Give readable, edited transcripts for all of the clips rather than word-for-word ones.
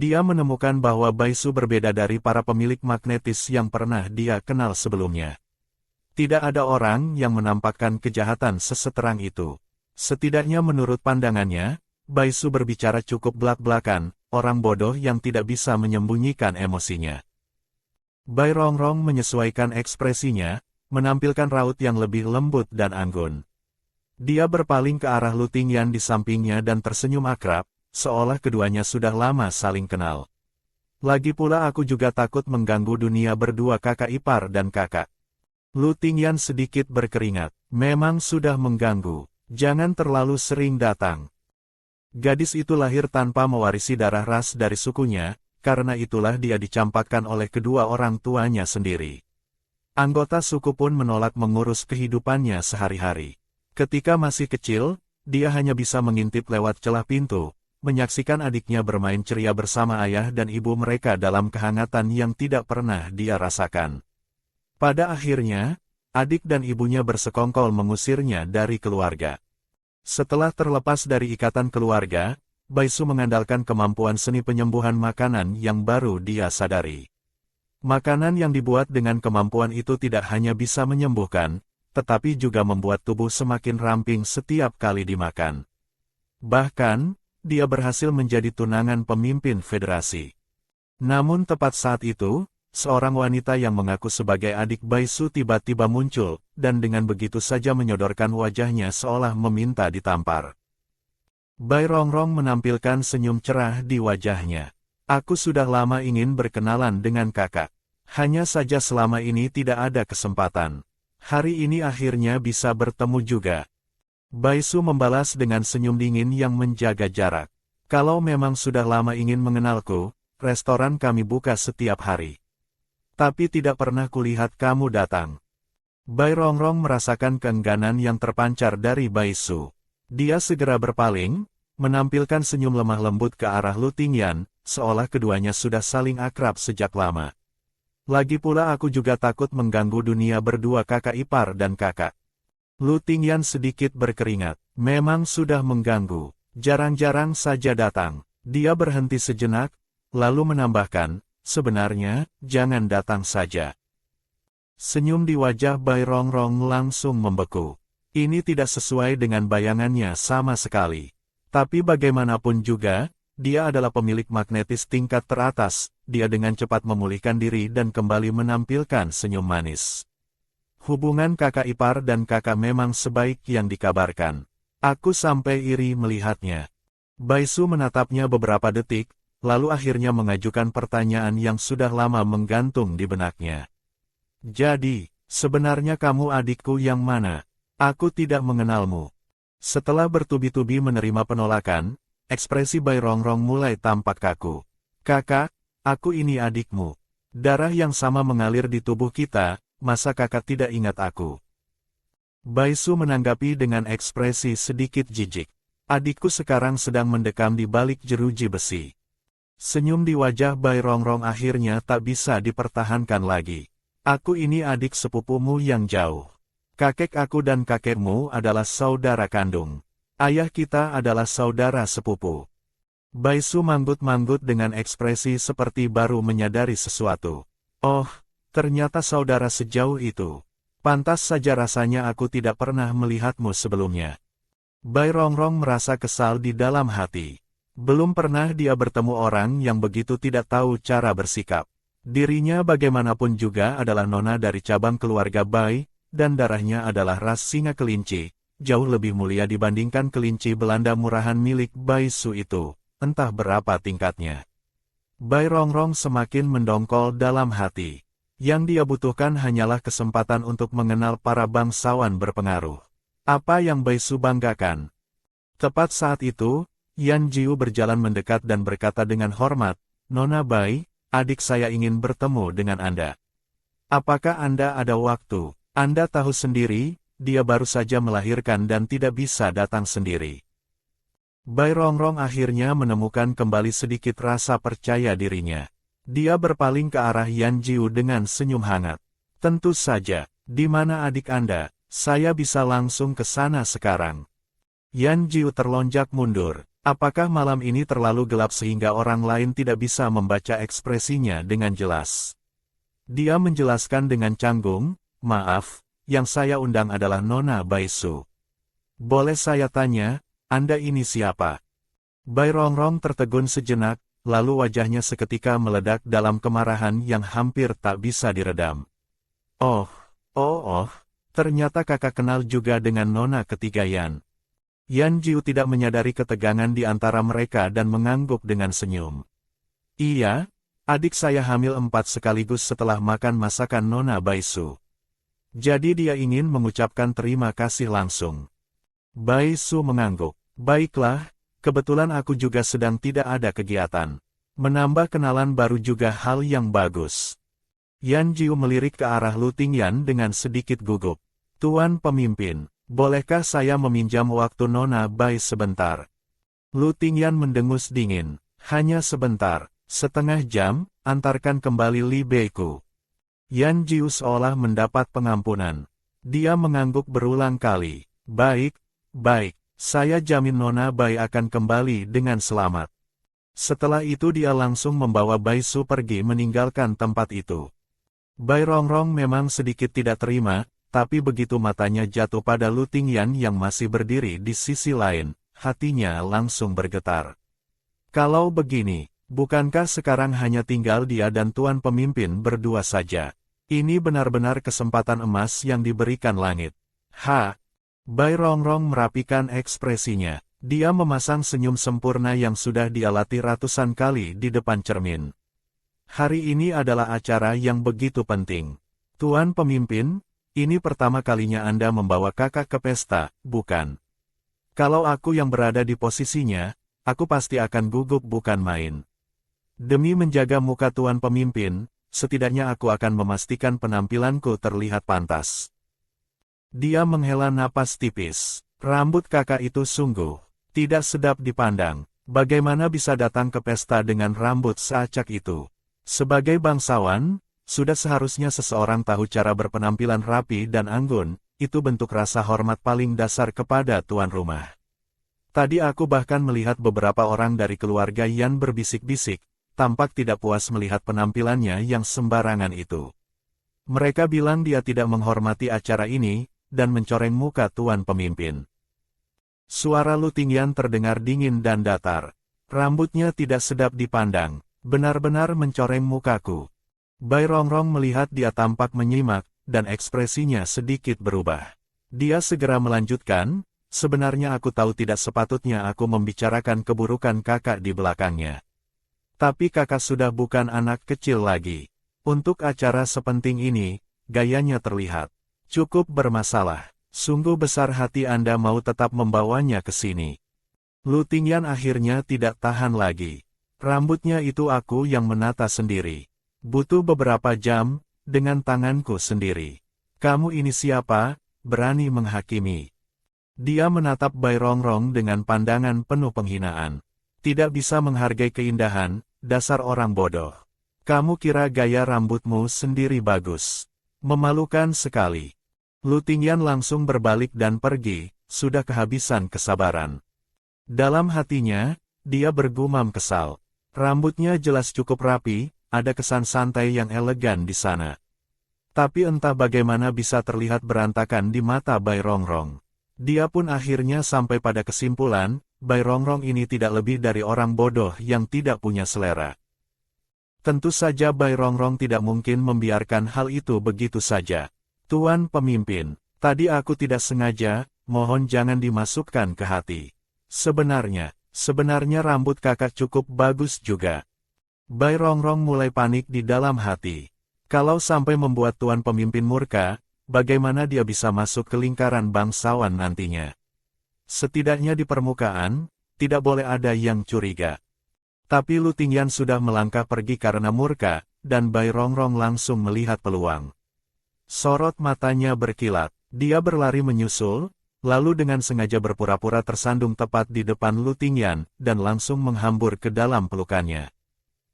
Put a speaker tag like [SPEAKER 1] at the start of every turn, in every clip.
[SPEAKER 1] Dia menemukan bahwa Baisu berbeda dari para pemilik magnetis yang pernah dia kenal sebelumnya. Tidak ada orang yang menampakkan kejahatan seseterang itu. Setidaknya menurut pandangannya, Baisu berbicara cukup belak-belakan, orang bodoh yang tidak bisa menyembunyikan emosinya. Bai Rongrong menyesuaikan ekspresinya, menampilkan raut yang lebih lembut dan anggun. Dia berpaling ke arah Lu Tingyan di sampingnya dan tersenyum akrab, seolah keduanya sudah lama saling kenal. Lagi pula aku juga takut mengganggu dunia berdua kakak ipar dan kakak. Lu Tingyan sedikit berkeringat. Memang sudah mengganggu. Jangan terlalu sering datang. Gadis itu lahir tanpa mewarisi darah ras dari sukunya, karena itulah dia dicampakkan oleh kedua orang tuanya sendiri. Anggota suku pun menolak mengurus kehidupannya sehari-hari. Ketika masih kecil, dia hanya bisa mengintip lewat celah pintu, menyaksikan adiknya bermain ceria bersama ayah dan ibu mereka dalam kehangatan yang tidak pernah dia rasakan. Pada akhirnya, adik dan ibunya bersekongkol mengusirnya dari keluarga. Setelah terlepas dari ikatan keluarga, Baisu mengandalkan kemampuan seni penyembuhan makanan yang baru dia sadari. Makanan yang dibuat dengan kemampuan itu tidak hanya bisa menyembuhkan, tetapi juga membuat tubuh semakin ramping setiap kali dimakan. Bahkan, dia berhasil menjadi tunangan pemimpin federasi. Namun tepat saat itu, seorang wanita yang mengaku sebagai adik Baisu tiba-tiba muncul, dan dengan begitu saja menyodorkan wajahnya seolah meminta ditampar. Bai Rongrong menampilkan senyum cerah di wajahnya. Aku sudah lama ingin berkenalan dengan kakak. Hanya saja selama ini tidak ada kesempatan. Hari ini akhirnya bisa bertemu juga. Baisu membalas dengan senyum dingin yang menjaga jarak. Kalau memang sudah lama ingin mengenalku, restoran kami buka setiap hari. Tapi tidak pernah kulihat kamu datang. Bai Rongrong merasakan keengganan yang terpancar dari Baisu. Dia segera berpaling, menampilkan senyum lemah lembut ke arah Lu Tingyan, seolah keduanya sudah saling akrab sejak lama. Lagi pula aku juga takut mengganggu dunia berdua kakak ipar dan kakak. Lu Tingyan sedikit berkeringat. Memang sudah mengganggu. Jarang-jarang saja datang. Dia berhenti sejenak, lalu menambahkan, sebenarnya, jangan datang saja. Senyum di wajah Bai Rongrong langsung membeku. Ini tidak sesuai dengan bayangannya sama sekali. Tapi bagaimanapun juga, dia adalah pemilik magnetis tingkat teratas. Dia dengan cepat memulihkan diri dan kembali menampilkan senyum manis. Hubungan kakak ipar dan kakak memang sebaik yang dikabarkan. Aku sampai iri melihatnya. Baisu menatapnya beberapa detik, lalu akhirnya mengajukan pertanyaan yang sudah lama menggantung di benaknya. Jadi, sebenarnya kamu adikku yang mana? Aku tidak mengenalmu. Setelah bertubi-tubi menerima penolakan, ekspresi Bai Rongrong mulai tampak kaku. Kakak, aku ini adikmu. Darah yang sama mengalir di tubuh kita. Masa kakak tidak ingat aku? Baisu menanggapi dengan ekspresi sedikit jijik. Adikku sekarang sedang mendekam di balik jeruji besi. Senyum di wajah Bai Rongrong akhirnya tak bisa dipertahankan lagi. Aku ini adik sepupumu yang jauh. Kakek aku dan kakekmu adalah saudara kandung. Ayah kita adalah saudara sepupu. Baisu manggut-manggut dengan ekspresi seperti baru menyadari sesuatu. Oh, ternyata saudara sejauh itu. Pantas saja rasanya aku tidak pernah melihatmu sebelumnya. Bai Rongrong merasa kesal di dalam hati. Belum pernah dia bertemu orang yang begitu tidak tahu cara bersikap. Dirinya bagaimanapun juga adalah nona dari cabang keluarga Bai, dan darahnya adalah ras singa kelinci, jauh lebih mulia dibandingkan kelinci Belanda murahan milik Baisu itu, entah berapa tingkatnya. Bai Rongrong semakin mendongkol dalam hati. Yang dia butuhkan hanyalah kesempatan untuk mengenal para bangsawan berpengaruh. Apa yang Baisu banggakan? Tepat saat itu, Yan Jiu berjalan mendekat dan berkata dengan hormat, Nona Bai, adik saya ingin bertemu dengan Anda. Apakah Anda ada waktu? Anda tahu sendiri, dia baru saja melahirkan dan tidak bisa datang sendiri. Bai Rongrong akhirnya menemukan kembali sedikit rasa percaya dirinya. Dia berpaling ke arah Yan Jiu dengan senyum hangat. Tentu saja, di mana adik Anda? Saya bisa langsung ke sana sekarang. Yan Jiu terlonjak mundur. Apakah malam ini terlalu gelap sehingga orang lain tidak bisa membaca ekspresinya dengan jelas? Dia menjelaskan dengan canggung, "Maaf, yang saya undang adalah Nona Baisu. Boleh saya tanya, Anda ini siapa?" Bai Rongrong tertegun sejenak, lalu wajahnya seketika meledak dalam kemarahan yang hampir tak bisa diredam. Oh, ternyata kakak kenal juga dengan Nona ketiga Yan. Yan Jiu tidak menyadari ketegangan di antara mereka dan mengangguk dengan senyum. "Iya, adik saya hamil 4 sekaligus setelah makan masakan Nona Baisu. Jadi dia ingin mengucapkan terima kasih langsung." Baisu mengangguk. "Baiklah, kebetulan aku juga sedang tidak ada kegiatan. Menambah kenalan baru juga hal yang bagus." Yan Jiu melirik ke arah Lu Tingyan dengan sedikit gugup. "Tuan pemimpin, bolehkah saya meminjam waktu Nona Bai sebentar?" Lu Tingyan mendengus dingin. "Hanya sebentar, setengah jam, antarkan kembali Li Beiku." Yan Jiu seolah mendapat pengampunan. Dia mengangguk berulang kali. Baik, saya jamin Nona Bai akan kembali dengan selamat." Setelah itu dia langsung membawa Baisu pergi meninggalkan tempat itu. Bai Rongrong memang sedikit tidak terima, tapi begitu matanya jatuh pada Lu Tingyan yang masih berdiri di sisi lain, hatinya langsung bergetar. Kalau begini, bukankah sekarang hanya tinggal dia dan tuan pemimpin berdua saja? Ini benar-benar kesempatan emas yang diberikan langit. Bai Rongrong merapikan ekspresinya. Dia memasang senyum sempurna yang sudah dia latih ratusan kali di depan cermin. Hari ini adalah acara yang begitu penting. Tuan pemimpin, ini pertama kalinya Anda membawa kakak ke pesta, bukan? Kalau aku yang berada di posisinya, aku pasti akan gugup bukan main. Demi menjaga muka tuan pemimpin, setidaknya aku akan memastikan penampilanku terlihat pantas." Dia menghela napas tipis. Rambut kakak itu sungguh tidak sedap dipandang. Bagaimana bisa datang ke pesta dengan rambut seacak itu? Sebagai bangsawan, sudah seharusnya seseorang tahu cara berpenampilan rapi dan anggun, itu bentuk rasa hormat paling dasar kepada tuan rumah. Tadi aku bahkan melihat beberapa orang dari keluarga Yan berbisik-bisik, tampak tidak puas melihat penampilannya yang sembarangan itu. Mereka bilang dia tidak menghormati acara ini, dan mencoreng muka tuan pemimpin. Suara Lu Tingyan terdengar dingin dan datar. Rambutnya tidak sedap dipandang, benar-benar mencoreng mukaku. Bai Rongrong melihat dia tampak menyimak, dan ekspresinya sedikit berubah. Dia segera melanjutkan, "Sebenarnya aku tahu tidak sepatutnya aku membicarakan keburukan kakak di belakangnya. Tapi kakak sudah bukan anak kecil lagi. Untuk acara sepenting ini, gayanya terlihat cukup bermasalah. Sungguh besar hati Anda mau tetap membawanya ke sini." Lu Tingyan akhirnya tidak tahan lagi. "Rambutnya itu aku yang menata sendiri. Butuh beberapa jam, dengan tanganku sendiri. Kamu ini siapa, berani menghakimi?" Dia menatap Bai Rongrong dengan pandangan penuh penghinaan. "Tidak bisa menghargai keindahan, dasar orang bodoh. Kamu kira gaya rambutmu sendiri bagus? Memalukan sekali." Lu Tingyan langsung berbalik dan pergi, sudah kehabisan kesabaran. Dalam hatinya, dia bergumam kesal. Rambutnya jelas cukup rapi, ada kesan santai yang elegan di sana. Tapi entah bagaimana bisa terlihat berantakan di mata Bai Rongrong. Dia pun akhirnya sampai pada kesimpulan, Bai Rongrong ini tidak lebih dari orang bodoh yang tidak punya selera. Tentu saja Bai Rongrong tidak mungkin membiarkan hal itu begitu saja. "Tuan pemimpin, tadi aku tidak sengaja, mohon jangan dimasukkan ke hati. Sebenarnya rambut kakak cukup bagus juga." Bai Rongrong mulai panik di dalam hati. Kalau sampai membuat tuan pemimpin murka, bagaimana dia bisa masuk ke lingkaran bangsawan nantinya? Setidaknya di permukaan, tidak boleh ada yang curiga. Tapi Lu Tingyan sudah melangkah pergi karena murka, dan Bai Rongrong langsung melihat peluang. Sorot matanya berkilat, dia berlari menyusul, lalu dengan sengaja berpura-pura tersandung tepat di depan Lu Tingyan, dan langsung menghambur ke dalam pelukannya.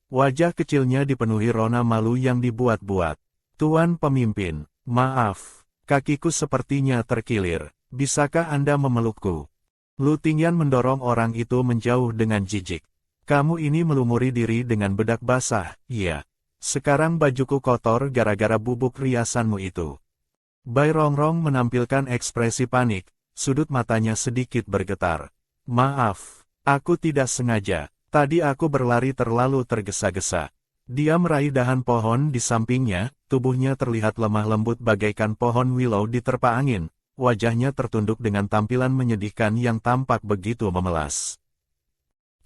[SPEAKER 1] Wajah kecilnya dipenuhi rona malu yang dibuat-buat. "Tuan pemimpin, maaf, kakiku sepertinya terkilir, bisakah Anda memelukku?" Lu Tingyan mendorong orang itu menjauh dengan jijik. Kamu ini melumuri diri dengan bedak basah, iya. Sekarang bajuku kotor gara-gara bubuk riasanmu itu. Bai Rongrong menampilkan ekspresi panik, sudut matanya sedikit bergetar. Maaf, aku tidak sengaja. Tadi aku berlari terlalu tergesa-gesa. Dia meraih dahan pohon di sampingnya, tubuhnya terlihat lemah lembut bagaikan pohon willow diterpa angin, wajahnya tertunduk dengan tampilan menyedihkan yang tampak begitu memelas.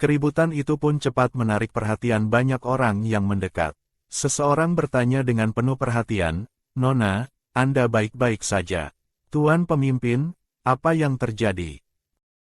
[SPEAKER 1] Keributan itu pun cepat menarik perhatian banyak orang yang mendekat. Seseorang bertanya dengan penuh perhatian, "Nona, Anda baik-baik saja?" "Tuan pemimpin, apa yang terjadi?"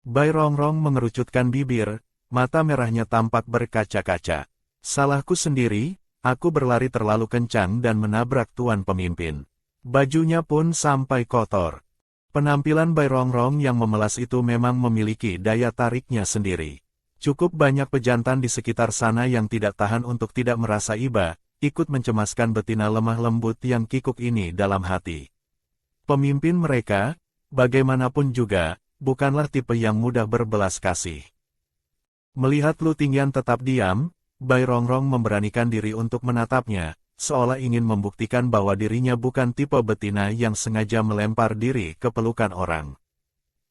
[SPEAKER 1] Bai Rongrong mengerucutkan bibir, mata merahnya tampak berkaca-kaca. "Salahku sendiri, aku berlari terlalu kencang dan menabrak tuan pemimpin. Bajunya pun sampai kotor." Penampilan Bai Rongrong yang memelas itu memang memiliki daya tariknya sendiri. Cukup banyak pejantan di sekitar sana yang tidak tahan untuk tidak merasa iba, ikut mencemaskan betina lemah lembut yang kikuk ini dalam hati. Pemimpin mereka, bagaimanapun juga, bukanlah tipe yang mudah berbelas kasih. Melihat Lu Tingyan tetap diam, Bai Rongrong memberanikan diri untuk menatapnya, seolah ingin membuktikan bahwa dirinya bukan tipe betina yang sengaja melempar diri ke pelukan orang.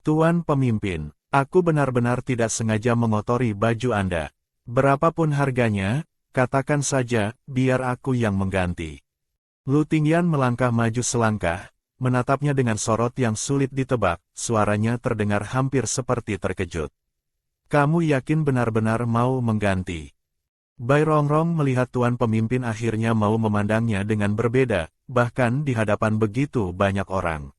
[SPEAKER 1] "Tuan pemimpin, aku benar-benar tidak sengaja mengotori baju Anda. Berapapun harganya, katakan saja, biar aku yang mengganti." Lu Tingyan melangkah maju selangkah, menatapnya dengan sorot yang sulit ditebak, suaranya terdengar hampir seperti terkejut. "Kamu yakin benar-benar mau mengganti?" Bai Rongrong melihat tuan pemimpin akhirnya mau memandangnya dengan berbeda, bahkan di hadapan begitu banyak orang.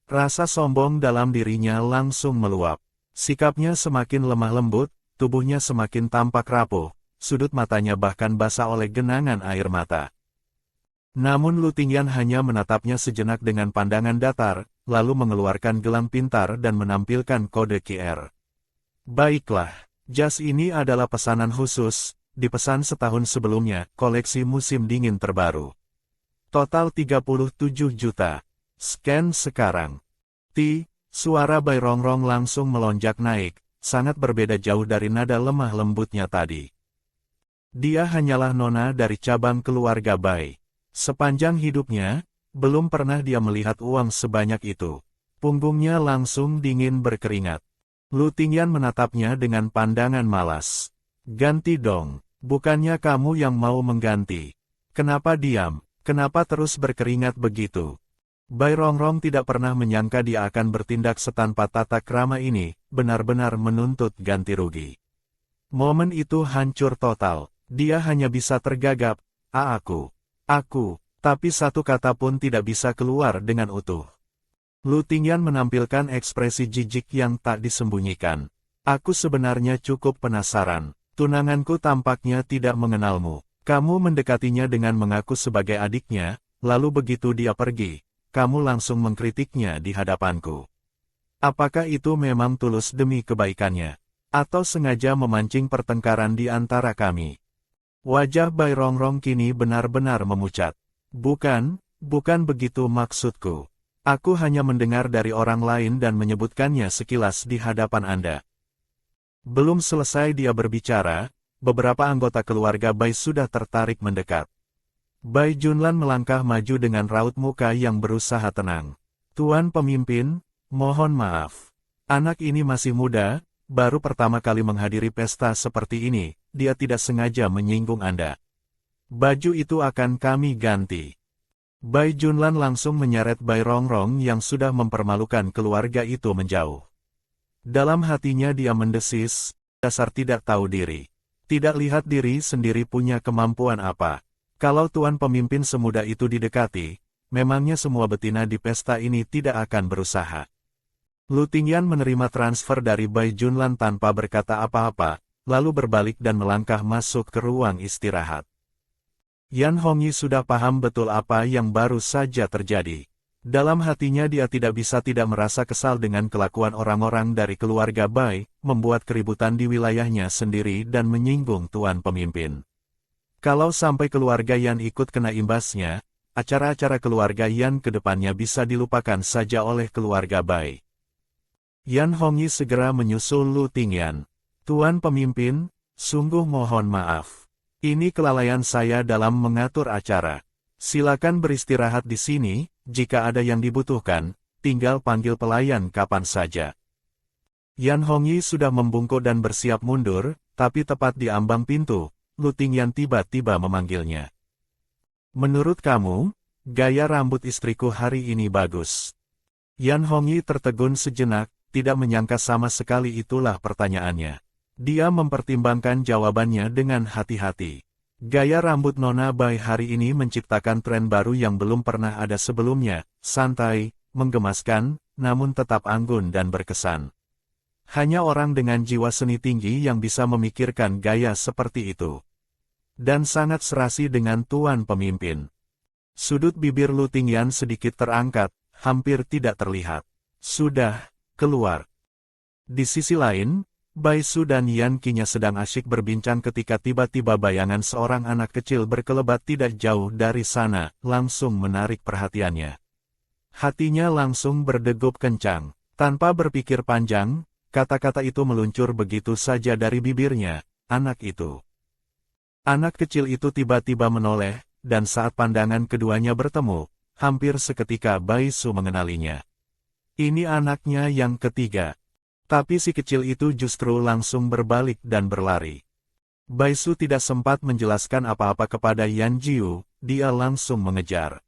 [SPEAKER 1] Rasa sombong dalam dirinya langsung meluap. Sikapnya semakin lemah lembut, tubuhnya semakin tampak rapuh, sudut matanya bahkan basah oleh genangan air mata. Namun Lu Tingyan hanya menatapnya sejenak dengan pandangan datar, lalu mengeluarkan gelang pintar dan menampilkan kode QR. "Baiklah, jas ini adalah pesanan khusus, dipesan setahun sebelumnya, koleksi musim dingin terbaru. Total 37 juta. Scan sekarang." Suara Bai Rongrong langsung melonjak naik, sangat berbeda jauh dari nada lemah lembutnya tadi. Dia hanyalah nona dari cabang keluarga Bai. Sepanjang hidupnya, belum pernah dia melihat uang sebanyak itu. Punggungnya langsung dingin berkeringat. Lu Tingyan menatapnya dengan pandangan malas. "Ganti dong, bukannya kamu yang mau mengganti? Kenapa diam? Kenapa terus berkeringat begitu?" Bai Rongrong tidak pernah menyangka dia akan bertindak setanpa tata krama ini, benar-benar menuntut ganti rugi. Momen itu hancur total, dia hanya bisa tergagap, Aku, tapi satu kata pun tidak bisa keluar dengan utuh. Lu Tingyan menampilkan ekspresi jijik yang tak disembunyikan. "Aku sebenarnya cukup penasaran, tunanganku tampaknya tidak mengenalmu. Kamu mendekatinya dengan mengaku sebagai adiknya, lalu begitu dia pergi, kamu langsung mengkritiknya di hadapanku. Apakah itu memang tulus demi kebaikannya? Atau sengaja memancing pertengkaran di antara kami?" Wajah Bai Rongrong kini benar-benar memucat. Bukan begitu maksudku. Aku hanya mendengar dari orang lain dan menyebutkannya sekilas di hadapan Anda." Belum selesai dia berbicara, beberapa anggota keluarga Bai sudah tertarik mendekat. Bai Junlan melangkah maju dengan raut muka yang berusaha tenang. "Tuan pemimpin, mohon maaf. Anak ini masih muda, baru pertama kali menghadiri pesta seperti ini, dia tidak sengaja menyinggung Anda. Baju itu akan kami ganti." Bai Junlan langsung menyeret Bai Rongrong yang sudah mempermalukan keluarga itu menjauh. Dalam hatinya dia mendesis, dasar tidak tahu diri. Tidak lihat diri sendiri punya kemampuan apa. Kalau tuan pemimpin semudah itu didekati, memangnya semua betina di pesta ini tidak akan berusaha. Lu Tingyan menerima transfer dari Bai Junlan tanpa berkata apa-apa, lalu berbalik dan melangkah masuk ke ruang istirahat. Yan Hongyi sudah paham betul apa yang baru saja terjadi. Dalam hatinya dia tidak bisa tidak merasa kesal dengan kelakuan orang-orang dari keluarga Bai, membuat keributan di wilayahnya sendiri dan menyinggung tuan pemimpin. Kalau sampai keluarga Yan ikut kena imbasnya, acara-acara keluarga Yan ke depannya bisa dilupakan saja oleh keluarga Bai. Yan Hongyi segera menyusul Lu Tingyan. Tuan pemimpin, sungguh mohon maaf. Ini kelalaian saya dalam mengatur acara. Silakan beristirahat di sini, jika ada yang dibutuhkan, tinggal panggil pelayan kapan saja. Yan Hongyi sudah membungkuk dan bersiap mundur, tapi tepat di ambang pintu, Lu Tingyan tiba-tiba memanggilnya. Menurut kamu, gaya rambut istriku hari ini bagus. Yan Hongyi tertegun sejenak, tidak menyangka sama sekali itulah pertanyaannya. Dia mempertimbangkan jawabannya dengan hati-hati. Gaya rambut Nona Bai hari ini menciptakan tren baru yang belum pernah ada sebelumnya, santai, menggemaskan, namun tetap anggun dan berkesan. Hanya orang dengan jiwa seni tinggi yang bisa memikirkan gaya seperti itu. Dan sangat serasi dengan tuan pemimpin. Sudut bibir Lu Tingyan sedikit terangkat, hampir tidak terlihat. Sudah, keluar. Di sisi lain, Bai Su dan Yan Qinya sedang asyik berbincang ketika tiba-tiba bayangan seorang anak kecil berkelebat tidak jauh dari sana, langsung menarik perhatiannya. Hatinya langsung berdegup kencang. Tanpa berpikir panjang, kata-kata itu meluncur begitu saja dari bibirnya, anak itu. Anak kecil itu tiba-tiba menoleh, dan saat pandangan keduanya bertemu, hampir seketika Bai Su mengenalinya. Ini anaknya yang ketiga. Tapi si kecil itu justru langsung berbalik dan berlari. Bai Su tidak sempat menjelaskan apa-apa kepada Yan Jiu, dia langsung mengejar.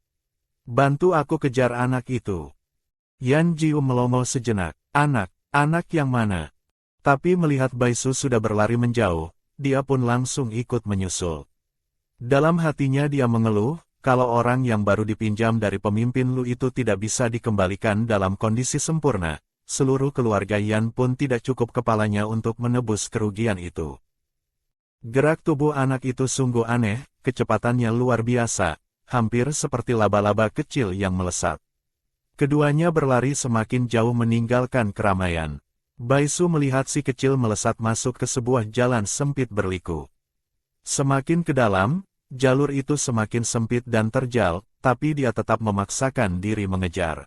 [SPEAKER 1] Bantu aku kejar anak itu. Yan Jiu melongo sejenak. Anak yang mana? Tapi melihat Bai Su sudah berlari menjauh, dia pun langsung ikut menyusul. Dalam hatinya dia mengeluh, kalau orang yang baru dipinjam dari pemimpin Lu itu tidak bisa dikembalikan dalam kondisi sempurna, seluruh keluarga Yan pun tidak cukup kepalanya untuk menebus kerugian itu. Gerak tubuh anak itu sungguh aneh, kecepatannya luar biasa, hampir seperti laba-laba kecil yang melesat. Keduanya berlari semakin jauh meninggalkan keramaian. Bai Su melihat si kecil melesat masuk ke sebuah jalan sempit berliku. Semakin ke dalam, jalur itu semakin sempit dan terjal, tapi dia tetap memaksakan diri mengejar.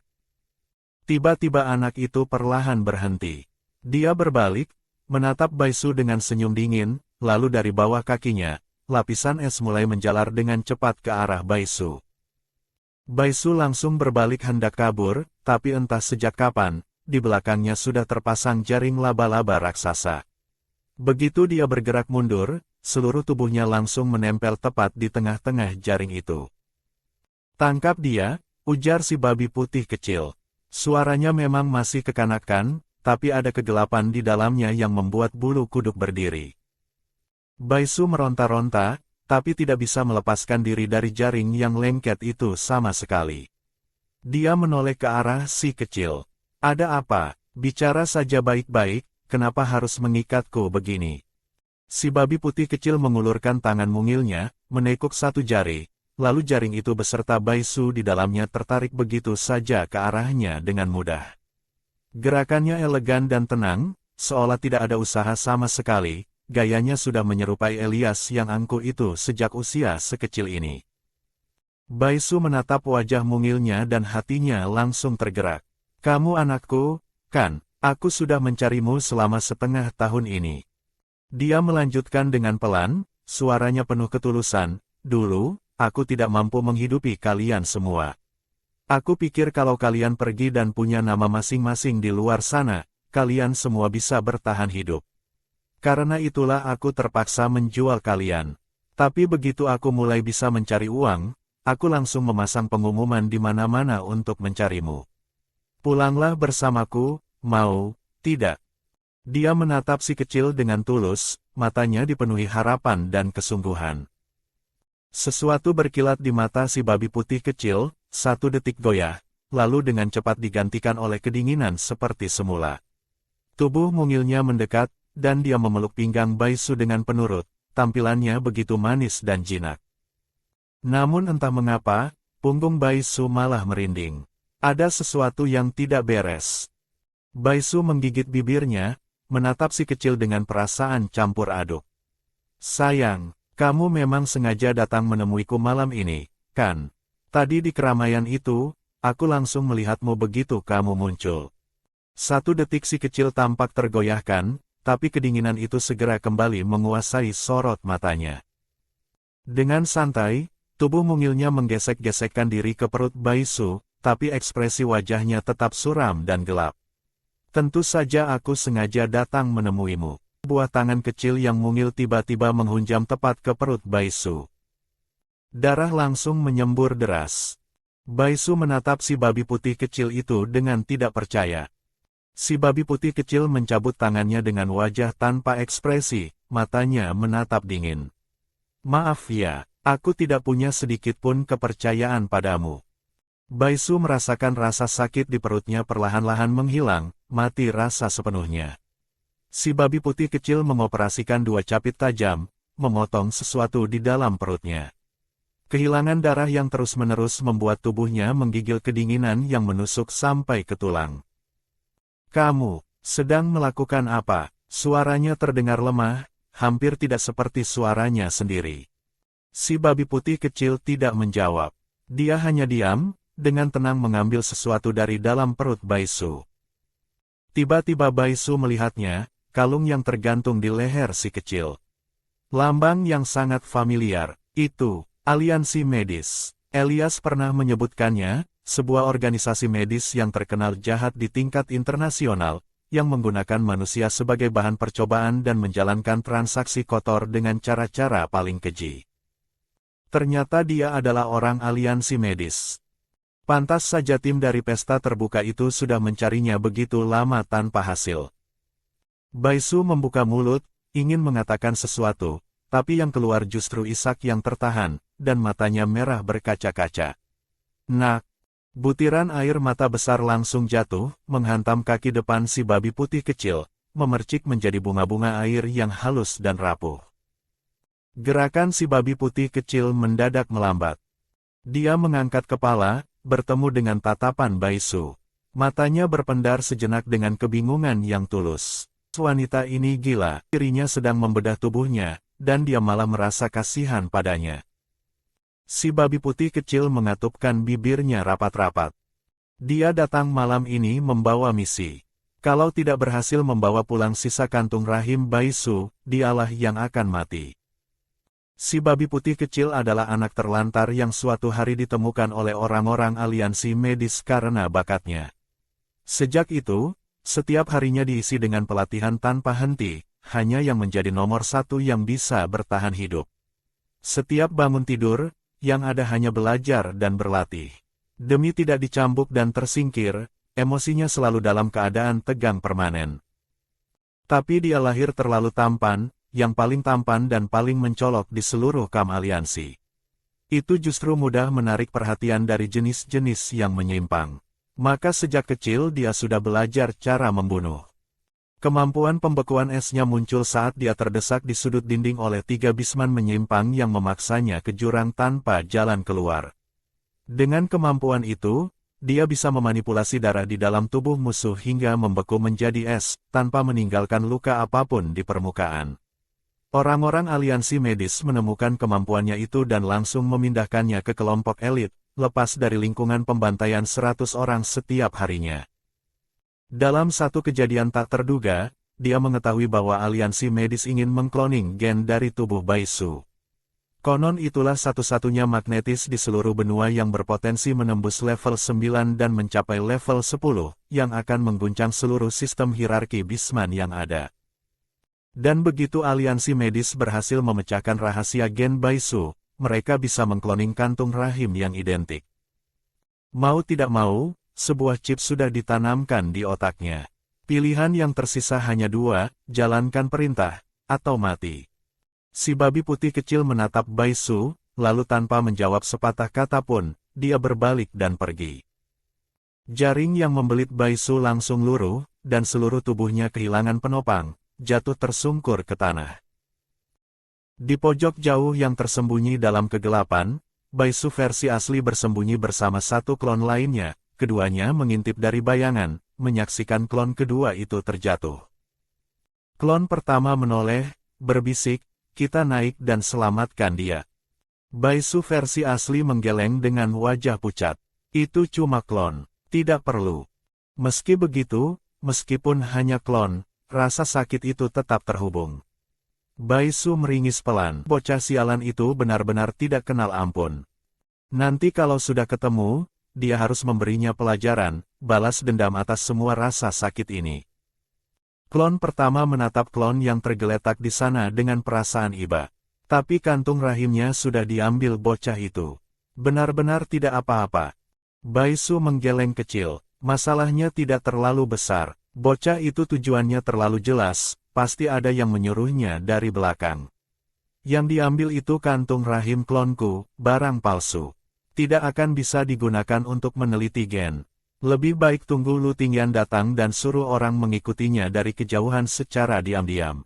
[SPEAKER 1] Tiba-tiba anak itu perlahan berhenti. Dia berbalik, menatap Bai Su dengan senyum dingin, lalu dari bawah kakinya, lapisan es mulai menjalar dengan cepat ke arah Bai Su. Bai Su langsung berbalik hendak kabur, tapi entah sejak kapan, di belakangnya sudah terpasang jaring laba-laba raksasa. Begitu dia bergerak mundur, seluruh tubuhnya langsung menempel tepat di tengah-tengah jaring itu. Tangkap dia, ujar si babi putih kecil. Suaranya memang masih kekanakan, tapi ada kegelapan di dalamnya yang membuat bulu kuduk berdiri. Bai Su meronta-ronta, tapi tidak bisa melepaskan diri dari jaring yang lengket itu sama sekali. Dia menoleh ke arah si kecil. Ada apa? Bicara saja baik-baik, kenapa harus mengikatku begini? Si babi putih kecil mengulurkan tangan mungilnya, menekuk satu jari, lalu jaring itu beserta Bai Su di dalamnya tertarik begitu saja ke arahnya dengan mudah. Gerakannya elegan dan tenang, seolah tidak ada usaha sama sekali, gayanya sudah menyerupai Elias yang angkuh itu sejak usia sekecil ini. Bai Su menatap wajah mungilnya dan hatinya langsung tergerak. Kamu anakku, kan? Aku sudah mencarimu selama setengah tahun ini. Dia melanjutkan dengan pelan, suaranya penuh ketulusan, dulu, aku tidak mampu menghidupi kalian semua. Aku pikir kalau kalian pergi dan punya nama masing-masing di luar sana, kalian semua bisa bertahan hidup. Karena itulah aku terpaksa menjual kalian. Tapi begitu aku mulai bisa mencari uang, aku langsung memasang pengumuman di mana-mana untuk mencarimu. Pulanglah bersamaku, mau, tidak. Dia menatap si kecil dengan tulus, matanya dipenuhi harapan dan kesungguhan. Sesuatu berkilat di mata si babi putih kecil, satu detik goyah, lalu dengan cepat digantikan oleh kedinginan seperti semula. Tubuh mungilnya mendekat, dan dia memeluk pinggang Bai Su dengan penurut, tampilannya begitu manis dan jinak. Namun entah mengapa, punggung Bai Su malah merinding. Ada sesuatu yang tidak beres. Bai Su menggigit bibirnya, menatap si kecil dengan perasaan campur aduk. Sayang, kamu memang sengaja datang menemuiku malam ini, kan? Tadi di keramaian itu, aku langsung melihatmu begitu kamu muncul. Satu detik si kecil tampak tergoyahkan, tapi kedinginan itu segera kembali menguasai sorot matanya. Dengan santai, tubuh mungilnya menggesek-gesekkan diri ke perut Baisu, tapi ekspresi wajahnya tetap suram dan gelap. Tentu saja aku sengaja datang menemuimu. Buah tangan kecil yang mungil tiba-tiba menghunjam tepat ke perut Baisu. Darah langsung menyembur deras. Baisu menatap si babi putih kecil itu dengan tidak percaya. Si babi putih kecil mencabut tangannya dengan wajah tanpa ekspresi, matanya menatap dingin. Maaf ya, aku tidak punya sedikit pun kepercayaan padamu. Baisu merasakan rasa sakit di perutnya perlahan-lahan menghilang, mati rasa sepenuhnya. Si babi putih kecil mengoperasikan dua capit tajam, memotong sesuatu di dalam perutnya. Kehilangan darah yang terus-menerus membuat tubuhnya menggigil kedinginan yang menusuk sampai ke tulang. Kamu sedang melakukan apa? Suaranya terdengar lemah, hampir tidak seperti suaranya sendiri. Si babi putih kecil tidak menjawab. Dia hanya diam, dengan tenang mengambil sesuatu dari dalam perut Baisu. Tiba-tiba Baisu melihatnya, kalung yang tergantung di leher si kecil. Lambang yang sangat familiar, itu, aliansi medis. Elias pernah menyebutkannya, sebuah organisasi medis yang terkenal jahat di tingkat internasional, yang menggunakan manusia sebagai bahan percobaan dan menjalankan transaksi kotor dengan cara-cara paling keji. Ternyata dia adalah orang aliansi medis. Pantas saja tim dari pesta terbuka itu sudah mencarinya begitu lama tanpa hasil. Baisu membuka mulut, ingin mengatakan sesuatu, tapi yang keluar justru isak yang tertahan, dan matanya merah berkaca-kaca. Nak! Butiran air mata besar langsung jatuh, menghantam kaki depan si babi putih kecil, memercik menjadi bunga-bunga air yang halus dan rapuh. Gerakan si babi putih kecil mendadak melambat. Dia mengangkat kepala, bertemu dengan tatapan Baisu. Matanya berpendar sejenak dengan kebingungan yang tulus. Wanita ini gila, dirinya sedang membedah tubuhnya, dan dia malah merasa kasihan padanya. Si babi putih kecil mengatupkan bibirnya rapat-rapat. Dia datang malam ini membawa misi. Kalau tidak berhasil membawa pulang sisa kantung rahim Baisu, dialah yang akan mati. Si babi putih kecil adalah anak terlantar yang suatu hari ditemukan oleh orang-orang aliansi medis karena bakatnya. Sejak itu, setiap harinya diisi dengan pelatihan tanpa henti, hanya yang menjadi nomor satu yang bisa bertahan hidup. Setiap bangun tidur, yang ada hanya belajar dan berlatih. Demi tidak dicambuk dan tersingkir, emosinya selalu dalam keadaan tegang permanen. Tapi dia lahir terlalu tampan, yang paling tampan dan paling mencolok di seluruh kam aliansi. Itu justru mudah menarik perhatian dari jenis-jenis yang menyimpang. Maka sejak kecil dia sudah belajar cara membunuh. Kemampuan pembekuan esnya muncul saat dia terdesak di sudut dinding oleh 3 bisman menyimpang yang memaksanya ke jurang tanpa jalan keluar. Dengan kemampuan itu, dia bisa memanipulasi darah di dalam tubuh musuh hingga membeku menjadi es, tanpa meninggalkan luka apapun di permukaan. Orang-orang aliansi medis menemukan kemampuannya itu dan langsung memindahkannya ke kelompok elit, lepas dari lingkungan pembantaian 100 orang setiap harinya. Dalam satu kejadian tak terduga, dia mengetahui bahwa aliansi medis ingin mengkloning gen dari tubuh Baisu. Konon itulah satu-satunya magnetis di seluruh benua yang berpotensi menembus level 9 dan mencapai level 10, yang akan mengguncang seluruh sistem hierarki Bisman yang ada. Dan begitu aliansi medis berhasil memecahkan rahasia gen Baisu, mereka bisa mengkloning kantung rahim yang identik. Mau tidak mau, sebuah chip sudah ditanamkan di otaknya. Pilihan yang tersisa hanya 2, jalankan perintah, atau mati. Si babi putih kecil menatap Baisu, lalu tanpa menjawab sepatah kata pun, dia berbalik dan pergi. Jaring yang membelit Baisu langsung luruh, dan seluruh tubuhnya kehilangan penopang, jatuh tersungkur ke tanah. Di pojok jauh yang tersembunyi dalam kegelapan, Baisu versi asli bersembunyi bersama satu klon lainnya. Keduanya mengintip dari bayangan, menyaksikan klon kedua itu terjatuh. Klon pertama menoleh, berbisik, kita naik dan selamatkan dia. Baisu versi asli menggeleng dengan wajah pucat. Itu cuma klon, tidak perlu. Meski begitu, meskipun hanya klon, rasa sakit itu tetap terhubung. Bai Su meringis pelan. Bocah sialan itu benar-benar tidak kenal ampun. Nanti kalau sudah ketemu, dia harus memberinya pelajaran, balas dendam atas semua rasa sakit ini. Klon pertama menatap klon yang tergeletak di sana dengan perasaan iba. Tapi kantung rahimnya sudah diambil bocah itu. Benar-benar tidak apa-apa. Bai Su menggeleng kecil. Masalahnya tidak terlalu besar. Bocah itu tujuannya terlalu jelas, pasti ada yang menyuruhnya dari belakang. Yang diambil itu kantung rahim klonku, barang palsu. Tidak akan bisa digunakan untuk meneliti gen. Lebih baik tunggu Lu Tingyan datang dan suruh orang mengikutinya dari kejauhan secara diam-diam.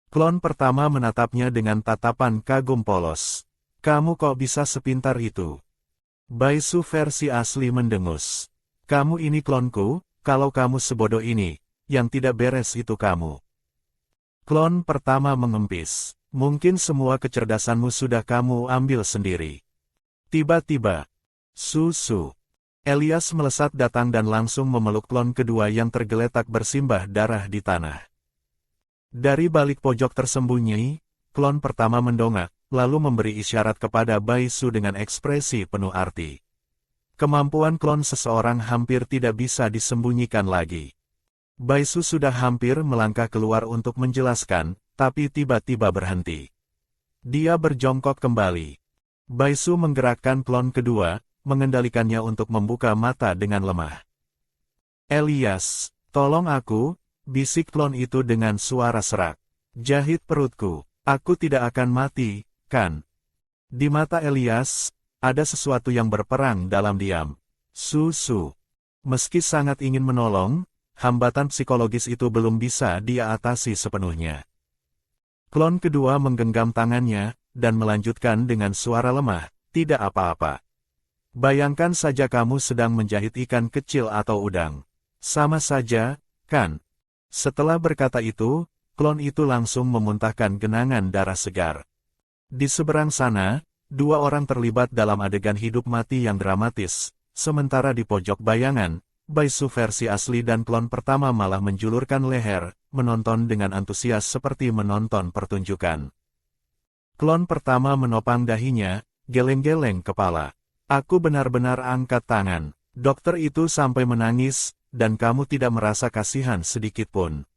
[SPEAKER 1] Klon pertama menatapnya dengan tatapan kagum polos. Kamu kok bisa sepintar itu? Bai Su versi asli mendengus. Kamu ini klonku, kalau kamu sebodoh ini, yang tidak beres itu kamu. Klon pertama mengempis. Mungkin semua kecerdasanmu sudah kamu ambil sendiri. Tiba-tiba, Su. Elias melesat datang dan langsung memeluk klon kedua yang tergeletak bersimbah darah di tanah. Dari balik pojok tersembunyi, klon pertama mendongak, lalu memberi isyarat kepada Bai Su dengan ekspresi penuh arti. Kemampuan klon seseorang hampir tidak bisa disembunyikan lagi. Bai Su sudah hampir melangkah keluar untuk menjelaskan, tapi tiba-tiba berhenti. Dia berjongkok kembali. Bai Su menggerakkan klon kedua, mengendalikannya untuk membuka mata dengan lemah. Elias, tolong aku, bisik klon itu dengan suara serak. Jahit perutku, aku tidak akan mati, kan? Di mata Elias, ada sesuatu yang berperang dalam diam. Su. Meski sangat ingin menolong, hambatan psikologis itu belum bisa dia atasi sepenuhnya. Klon kedua menggenggam tangannya, dan melanjutkan dengan suara lemah, tidak apa-apa. Bayangkan saja kamu sedang menjahit ikan kecil atau udang. Sama saja, kan? Setelah berkata itu, klon itu langsung memuntahkan genangan darah segar. Di seberang sana, dua orang terlibat dalam adegan hidup mati yang dramatis, sementara di pojok bayangan, Bai Su versi asli dan klon pertama malah menjulurkan leher, menonton dengan antusias seperti menonton pertunjukan. Klon pertama menopang dahinya, geleng-geleng kepala. Aku benar-benar angkat tangan. Dokter itu sampai menangis, dan kamu tidak merasa kasihan sedikitpun.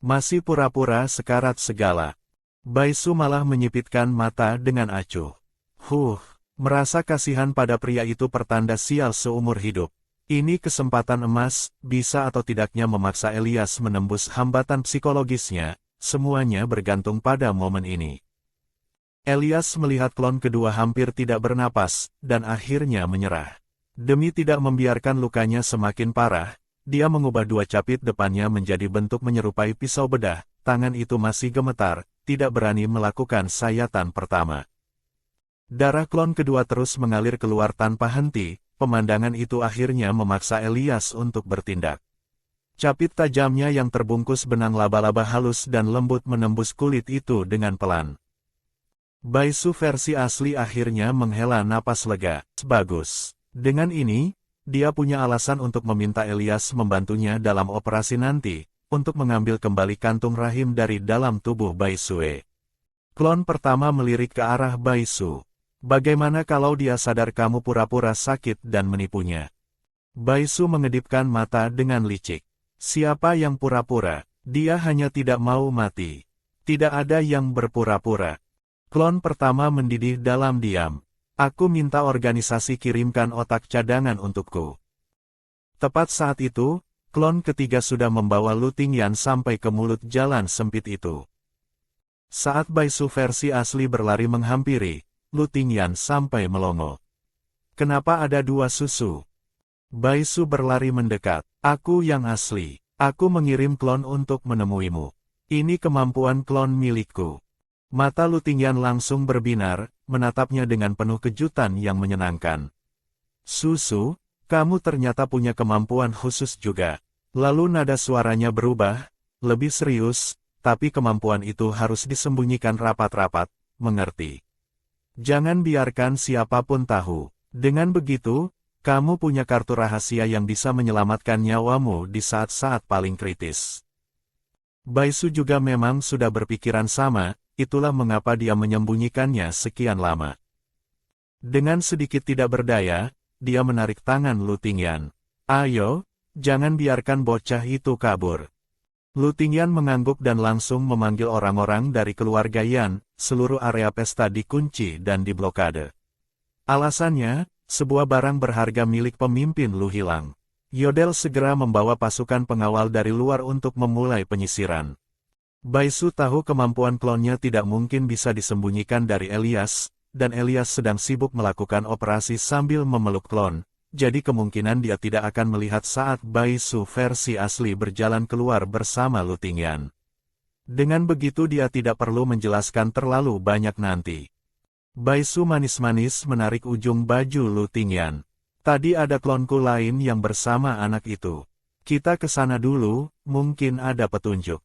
[SPEAKER 1] Masih pura-pura sekarat segala. Bai Su malah menyipitkan mata dengan acuh. Merasa kasihan pada pria itu pertanda sial seumur hidup. Ini kesempatan emas, bisa atau tidaknya memaksa Elias menembus hambatan psikologisnya, semuanya bergantung pada momen ini. Elias melihat klon kedua hampir tidak bernapas, dan akhirnya menyerah. Demi tidak membiarkan lukanya semakin parah, dia mengubah dua capit depannya menjadi bentuk menyerupai pisau bedah, tangan itu masih gemetar, tidak berani melakukan sayatan pertama. Darah klon kedua terus mengalir keluar tanpa henti, pemandangan itu akhirnya memaksa Elias untuk bertindak. Capit tajamnya yang terbungkus benang laba-laba halus dan lembut menembus kulit itu dengan pelan. Bai Su versi asli akhirnya menghela napas lega. Bagus. Dengan ini, dia punya alasan untuk meminta Elias membantunya dalam operasi nanti, untuk mengambil kembali kantung rahim dari dalam tubuh Bai Sue. Klon pertama melirik ke arah Bai Su. Bagaimana kalau dia sadar kamu pura-pura sakit dan menipunya? Bai Su mengedipkan mata dengan licik. Siapa yang pura-pura? Dia hanya tidak mau mati. Tidak ada yang berpura-pura. Klon pertama mendidih dalam diam. Aku minta organisasi kirimkan otak cadangan untukku. Tepat saat itu, klon ketiga sudah membawa Lu Tingyan sampai ke mulut jalan sempit itu. Saat Bai Su versi asli berlari menghampiri, Lu Tingyan sampai melongo. Kenapa ada dua susu? Bai Su berlari mendekat. Aku yang asli. Aku mengirim klon untuk menemuimu. Ini kemampuan klon milikku. Mata Lu Tingyan langsung berbinar, menatapnya dengan penuh kejutan yang menyenangkan. Susu, kamu ternyata punya kemampuan khusus juga. Lalu nada suaranya berubah, lebih serius, tapi kemampuan itu harus disembunyikan rapat-rapat, mengerti? Jangan biarkan siapapun tahu. Dengan begitu, Kamu punya kartu rahasia yang bisa menyelamatkan nyawamu di saat-saat paling kritis. Baisu juga memang sudah berpikiran sama, itulah mengapa dia menyembunyikannya sekian lama. Dengan sedikit tidak berdaya, dia menarik tangan Lu Tingyan. Ayo, jangan biarkan bocah itu kabur. Lu Tingyan mengangguk dan langsung memanggil orang-orang dari keluarga Yan, seluruh area pesta dikunci dan diblokade. Alasannya, sebuah barang berharga milik pemimpin Lu hilang. Yodel segera membawa pasukan pengawal dari luar untuk memulai penyisiran. Baisu tahu kemampuan klonnya tidak mungkin bisa disembunyikan dari Elias, dan Elias sedang sibuk melakukan operasi sambil memeluk klon, jadi kemungkinan dia tidak akan melihat saat Baisu versi asli berjalan keluar bersama Lu Tingyan. Dengan begitu dia tidak perlu menjelaskan terlalu banyak nanti. Baisu manis-manis menarik ujung baju Lu Tingyan. Tadi ada klonku lain yang bersama anak itu. Kita ke sana dulu, mungkin ada petunjuk.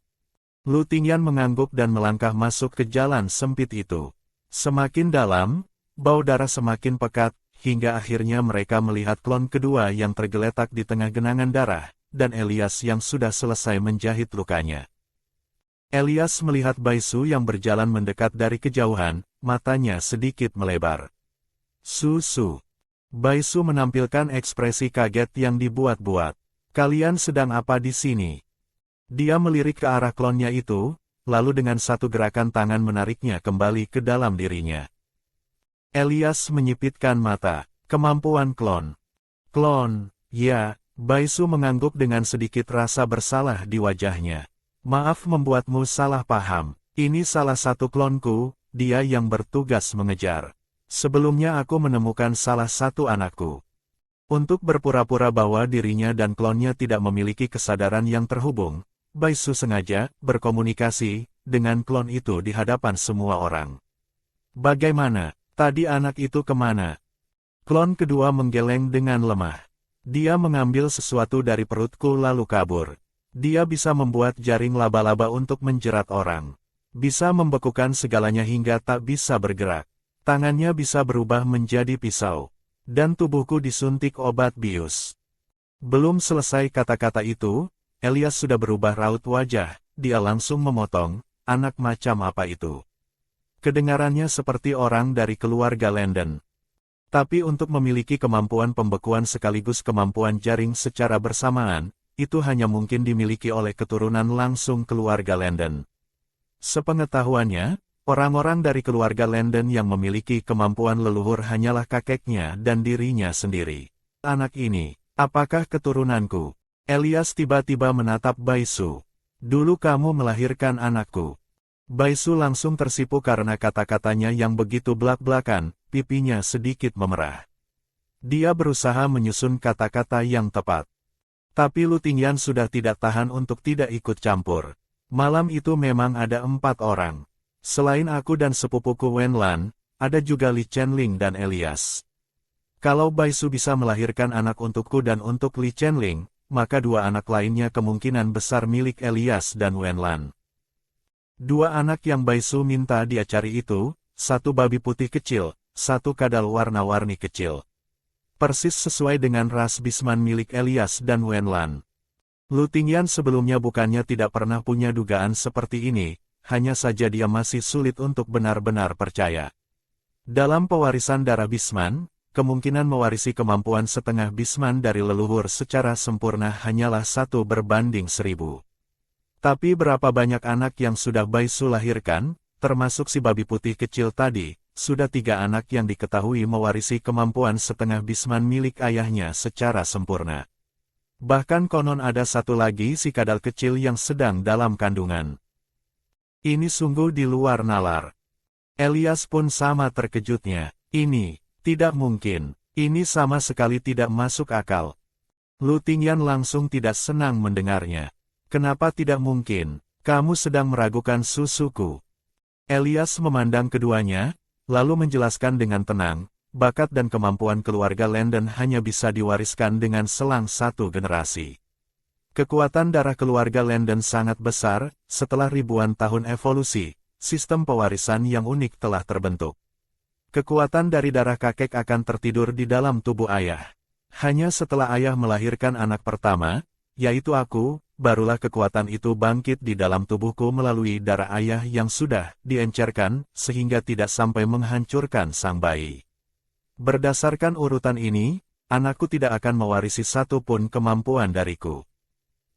[SPEAKER 1] Lu Tingyan mengangguk dan melangkah masuk ke jalan sempit itu. Semakin dalam, bau darah semakin pekat, hingga akhirnya mereka melihat klon kedua yang tergeletak di tengah genangan darah, dan Elias yang sudah selesai menjahit lukanya. Elias melihat Baisu yang berjalan mendekat dari kejauhan, matanya sedikit melebar. Susu. Baisu menampilkan ekspresi kaget yang dibuat-buat. Kalian sedang apa di sini? Dia melirik ke arah klonnya itu, lalu dengan satu gerakan tangan menariknya kembali ke dalam dirinya. Elias menyipitkan mata. Kemampuan klon. Klon, ya, Baisu mengangguk dengan sedikit rasa bersalah di wajahnya. Maaf membuatmu salah paham. Ini salah satu klonku, dia yang bertugas mengejar. Sebelumnya aku menemukan salah satu anakku. Untuk berpura-pura bahwa dirinya dan klonnya tidak memiliki kesadaran yang terhubung, Baisu sengaja berkomunikasi dengan klon itu di hadapan semua orang. Bagaimana? Tadi anak itu kemana? Klon kedua menggeleng dengan lemah. Dia mengambil sesuatu dari perutku lalu kabur. Dia bisa membuat jaring laba-laba untuk menjerat orang. Bisa membekukan segalanya hingga tak bisa bergerak. Tangannya bisa berubah menjadi pisau. Dan tubuhku disuntik obat bius. Belum selesai kata-kata itu, Elias sudah berubah raut wajah, dia langsung memotong, anak macam apa itu? Kedengarannya seperti orang dari keluarga Landon. Tapi untuk memiliki kemampuan pembekuan sekaligus kemampuan jaring secara bersamaan, itu hanya mungkin dimiliki oleh keturunan langsung keluarga Landon. Sepengetahuannya, orang-orang dari keluarga Landon yang memiliki kemampuan leluhur hanyalah kakeknya dan dirinya sendiri. Anak ini, apakah keturunanku? Elias tiba-tiba menatap Baisu. Dulu kamu melahirkan anakku. Baisu langsung tersipu karena kata-katanya yang begitu belak-belakan, pipinya sedikit memerah. Dia berusaha menyusun kata-kata yang tepat. Tapi Lu Tingyan sudah tidak tahan untuk tidak ikut campur. Malam itu memang ada 4 orang. Selain aku dan sepupuku Wenlan, ada juga Li Chenling dan Elias. Kalau Baisu bisa melahirkan anak untukku dan untuk Li Chenling, maka 2 anak lainnya kemungkinan besar milik Elias dan Wenlan. 2 anak yang Baisu minta dia cari itu, 1 babi putih kecil, 1 kadal warna-warni kecil. Persis sesuai dengan ras Bisman milik Elias dan Wenlan. Lu Tingyan sebelumnya bukannya tidak pernah punya dugaan seperti ini, hanya saja dia masih sulit untuk benar-benar percaya. Dalam pewarisan darah Bisman, kemungkinan mewarisi kemampuan setengah Bisman dari leluhur secara sempurna hanyalah 1 berbanding 1000. Tapi berapa banyak anak yang sudah Baisu lahirkan, termasuk si babi putih kecil tadi, sudah 3 anak yang diketahui mewarisi kemampuan setengah Bisman milik ayahnya secara sempurna. Bahkan konon ada 1 lagi si kadal kecil yang sedang dalam kandungan. Ini sungguh di luar nalar. Elias pun sama terkejutnya. Ini, tidak mungkin. Ini sama sekali tidak masuk akal. Lu Tingyan langsung tidak senang mendengarnya. Kenapa tidak mungkin? Kamu sedang meragukan susuku. Elias memandang keduanya, lalu menjelaskan dengan tenang, bakat dan kemampuan keluarga Landon hanya bisa diwariskan dengan selang 1 generasi. Kekuatan darah keluarga Landon sangat besar, setelah ribuan tahun evolusi, sistem pewarisan yang unik telah terbentuk. Kekuatan dari darah kakek akan tertidur di dalam tubuh ayah. Hanya setelah ayah melahirkan anak pertama, yaitu aku, barulah kekuatan itu bangkit di dalam tubuhku melalui darah ayah yang sudah diencerkan, sehingga tidak sampai menghancurkan sang bayi. Berdasarkan urutan ini, anakku tidak akan mewarisi satu pun kemampuan dariku.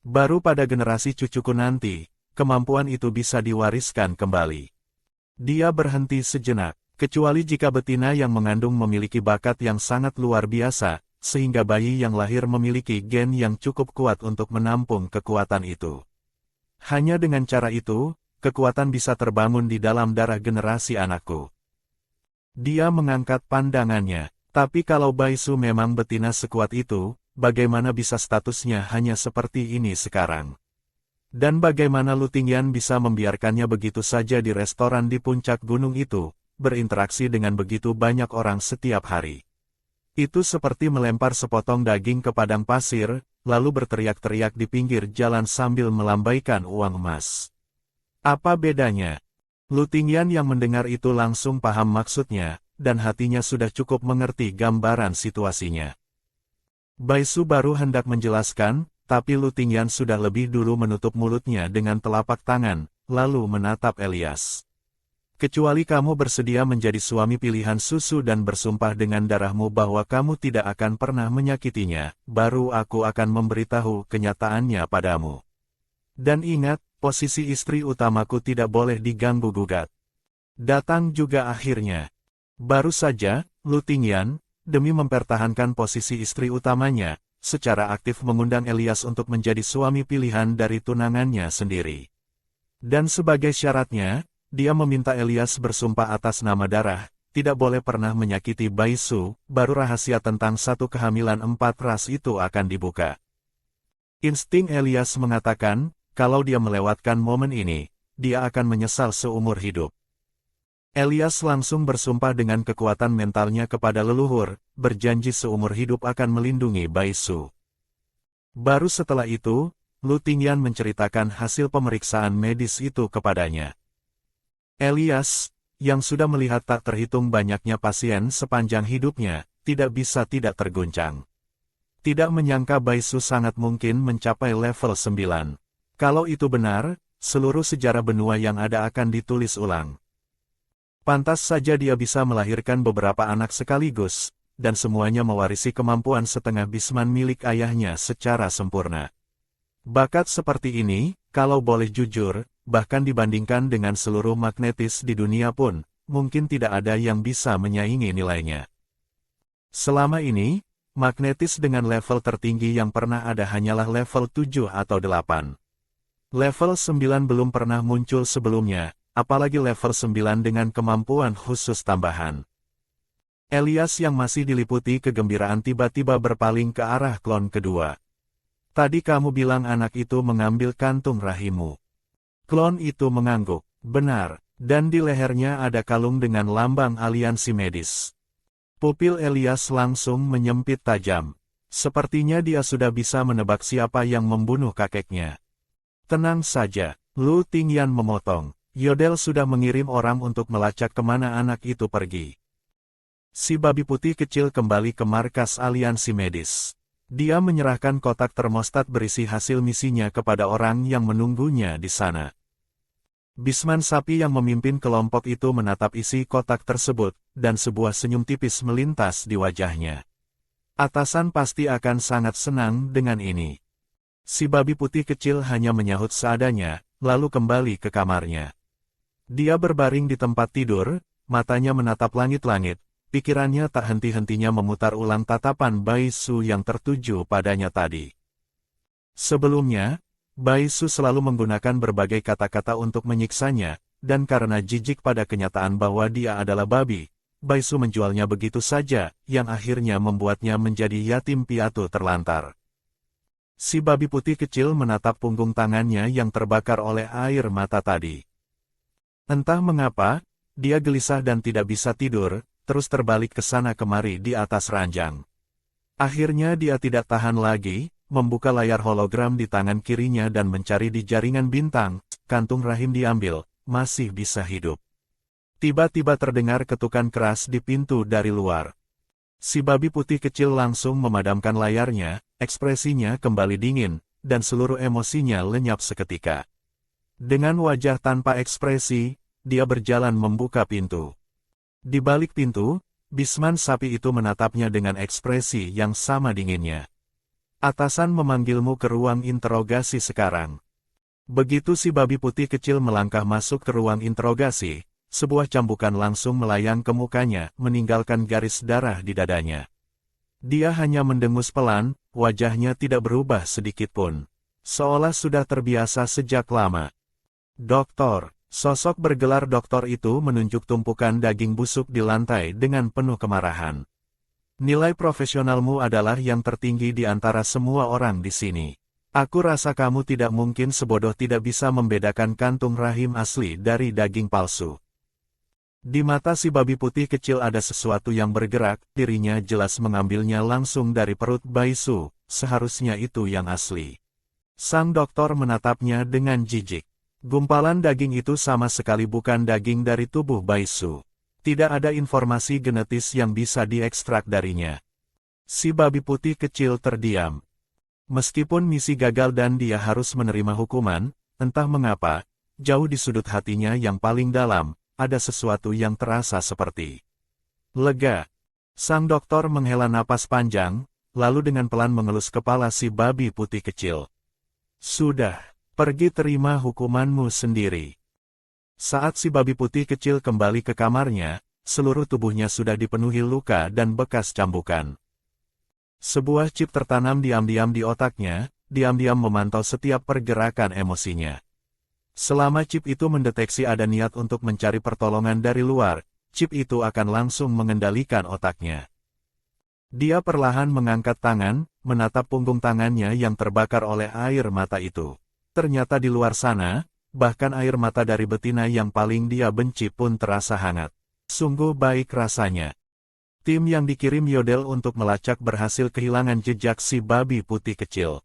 [SPEAKER 1] Baru pada generasi cucuku nanti, kemampuan itu bisa diwariskan kembali. Dia berhenti sejenak, kecuali jika betina yang mengandung memiliki bakat yang sangat luar biasa, sehingga bayi yang lahir memiliki gen yang cukup kuat untuk menampung kekuatan itu. Hanya dengan cara itu, kekuatan bisa terbangun di dalam darah generasi anakku. Dia mengangkat pandangannya, tapi kalau Baisu memang betina sekuat itu, bagaimana bisa statusnya hanya seperti ini sekarang? Dan bagaimana Lu Tingyan bisa membiarkannya begitu saja di restoran di puncak gunung itu, berinteraksi dengan begitu banyak orang setiap hari? Itu seperti melempar sepotong daging ke padang pasir, lalu berteriak-teriak di pinggir jalan sambil melambaikan uang emas. Apa bedanya? Lu Tingyan yang mendengar itu langsung paham maksudnya, dan hatinya sudah cukup mengerti gambaran situasinya. Baisu baru hendak menjelaskan, tapi Lu Tingyan sudah lebih dulu menutup mulutnya dengan telapak tangan, lalu menatap Elias. Kecuali kamu bersedia menjadi suami pilihan susu dan bersumpah dengan darahmu bahwa kamu tidak akan pernah menyakitinya, baru aku akan memberitahu kenyataannya padamu. Dan ingat, posisi istri utamaku tidak boleh diganggu-gugat. Datang juga akhirnya. Baru saja, Lu Tingyan, demi mempertahankan posisi istri utamanya, secara aktif mengundang Elias untuk menjadi suami pilihan dari tunangannya sendiri. Dan sebagai syaratnya, dia meminta Elias bersumpah atas nama darah, tidak boleh pernah menyakiti Baisu, baru rahasia tentang satu kehamilan 4 ras itu akan dibuka. Insting Elias mengatakan, kalau dia melewatkan momen ini, dia akan menyesal seumur hidup. Elias langsung bersumpah dengan kekuatan mentalnya kepada leluhur, berjanji seumur hidup akan melindungi Baisu. Baru setelah itu, Lu Tingyan menceritakan hasil pemeriksaan medis itu kepadanya. Elias, yang sudah melihat tak terhitung banyaknya pasien sepanjang hidupnya, tidak bisa tidak terguncang. Tidak menyangka Baisu sangat mungkin mencapai level 9. Kalau itu benar, seluruh sejarah benua yang ada akan ditulis ulang. Pantas saja dia bisa melahirkan beberapa anak sekaligus, dan semuanya mewarisi kemampuan setengah Bisman milik ayahnya secara sempurna. Bakat seperti ini, kalau boleh jujur, bahkan dibandingkan dengan seluruh magnetis di dunia pun, mungkin tidak ada yang bisa menyaingi nilainya. Selama ini, magnetis dengan level tertinggi yang pernah ada hanyalah level 7 atau 8. Level 9 belum pernah muncul sebelumnya, apalagi level 9 dengan kemampuan khusus tambahan. Elias yang masih diliputi kegembiraan tiba-tiba berpaling ke arah klon kedua. Tadi kamu bilang anak itu mengambil kantung rahimmu. Klon itu mengangguk, benar, dan di lehernya ada kalung dengan lambang aliansi medis. Pupil Elias langsung menyempit tajam. Sepertinya dia sudah bisa menebak siapa yang membunuh kakeknya. Tenang saja, Lu Tingyan memotong. Yodel sudah mengirim orang untuk melacak kemana anak itu pergi. Si babi putih kecil kembali ke markas aliansi medis. Dia menyerahkan kotak termostat berisi hasil misinya kepada orang yang menunggunya di sana. Bisman sapi yang memimpin kelompok itu menatap isi kotak tersebut, dan sebuah senyum tipis melintas di wajahnya. Atasan pasti akan sangat senang dengan ini. Si babi putih kecil hanya menyahut seadanya, lalu kembali ke kamarnya. Dia berbaring di tempat tidur, matanya menatap langit-langit, pikirannya tak henti-hentinya memutar ulang tatapan Baisu yang tertuju padanya tadi. Sebelumnya, Baisu selalu menggunakan berbagai kata-kata untuk menyiksanya, dan karena jijik pada kenyataan bahwa dia adalah babi, Baisu menjualnya begitu saja, yang akhirnya membuatnya menjadi yatim piatu terlantar. Si babi putih kecil menatap punggung tangannya yang terbakar oleh air mata tadi. Entah mengapa, dia gelisah dan tidak bisa tidur, terus terbalik ke sana kemari di atas ranjang. Akhirnya dia tidak tahan lagi, membuka layar hologram di tangan kirinya dan mencari di jaringan bintang, kantung rahim diambil, masih bisa hidup. Tiba-tiba terdengar ketukan keras di pintu dari luar. Si babi putih kecil langsung memadamkan layarnya, ekspresinya kembali dingin, dan seluruh emosinya lenyap seketika. Dengan wajah tanpa ekspresi, dia berjalan membuka pintu. Di balik pintu, Bisman sapi itu menatapnya dengan ekspresi yang sama dinginnya. Atasan memanggilmu ke ruang interogasi sekarang. Begitu si babi putih kecil melangkah masuk ke ruang interogasi, sebuah cambukan langsung melayang ke mukanya, meninggalkan garis darah di dadanya. Dia hanya mendengus pelan, wajahnya tidak berubah sedikitpun. Seolah sudah terbiasa sejak lama. Doktor, sosok bergelar doktor itu menunjuk tumpukan daging busuk di lantai dengan penuh kemarahan. Nilai profesionalmu adalah yang tertinggi di antara semua orang di sini. Aku rasa kamu tidak mungkin sebodoh tidak bisa membedakan kantung rahim asli dari daging palsu. Di mata si babi putih kecil ada sesuatu yang bergerak, dirinya jelas mengambilnya langsung dari perut Baisu, seharusnya itu yang asli. Sang doktor menatapnya dengan jijik. Gumpalan daging itu sama sekali bukan daging dari tubuh Baisu. Tidak ada informasi genetis yang bisa diekstrak darinya. Si babi putih kecil terdiam. Meskipun misi gagal dan dia harus menerima hukuman, entah mengapa, jauh di sudut hatinya yang paling dalam, ada sesuatu yang terasa seperti lega. Sang doktor menghela napas panjang, lalu dengan pelan mengelus kepala si babi putih kecil. Sudah, pergi terima hukumanmu sendiri. Saat si babi putih kecil kembali ke kamarnya, seluruh tubuhnya sudah dipenuhi luka dan bekas cambukan. Sebuah chip tertanam diam-diam di otaknya, diam-diam memantau setiap pergerakan emosinya. Selama chip itu mendeteksi ada niat untuk mencari pertolongan dari luar, chip itu akan langsung mengendalikan otaknya. Dia perlahan mengangkat tangan, menatap punggung tangannya yang terbakar oleh air mata itu. Ternyata di luar sana, bahkan air mata dari betina yang paling dia benci pun terasa hangat. Sungguh baik rasanya. Tim yang dikirim Yodel untuk melacak berhasil kehilangan jejak si babi putih kecil.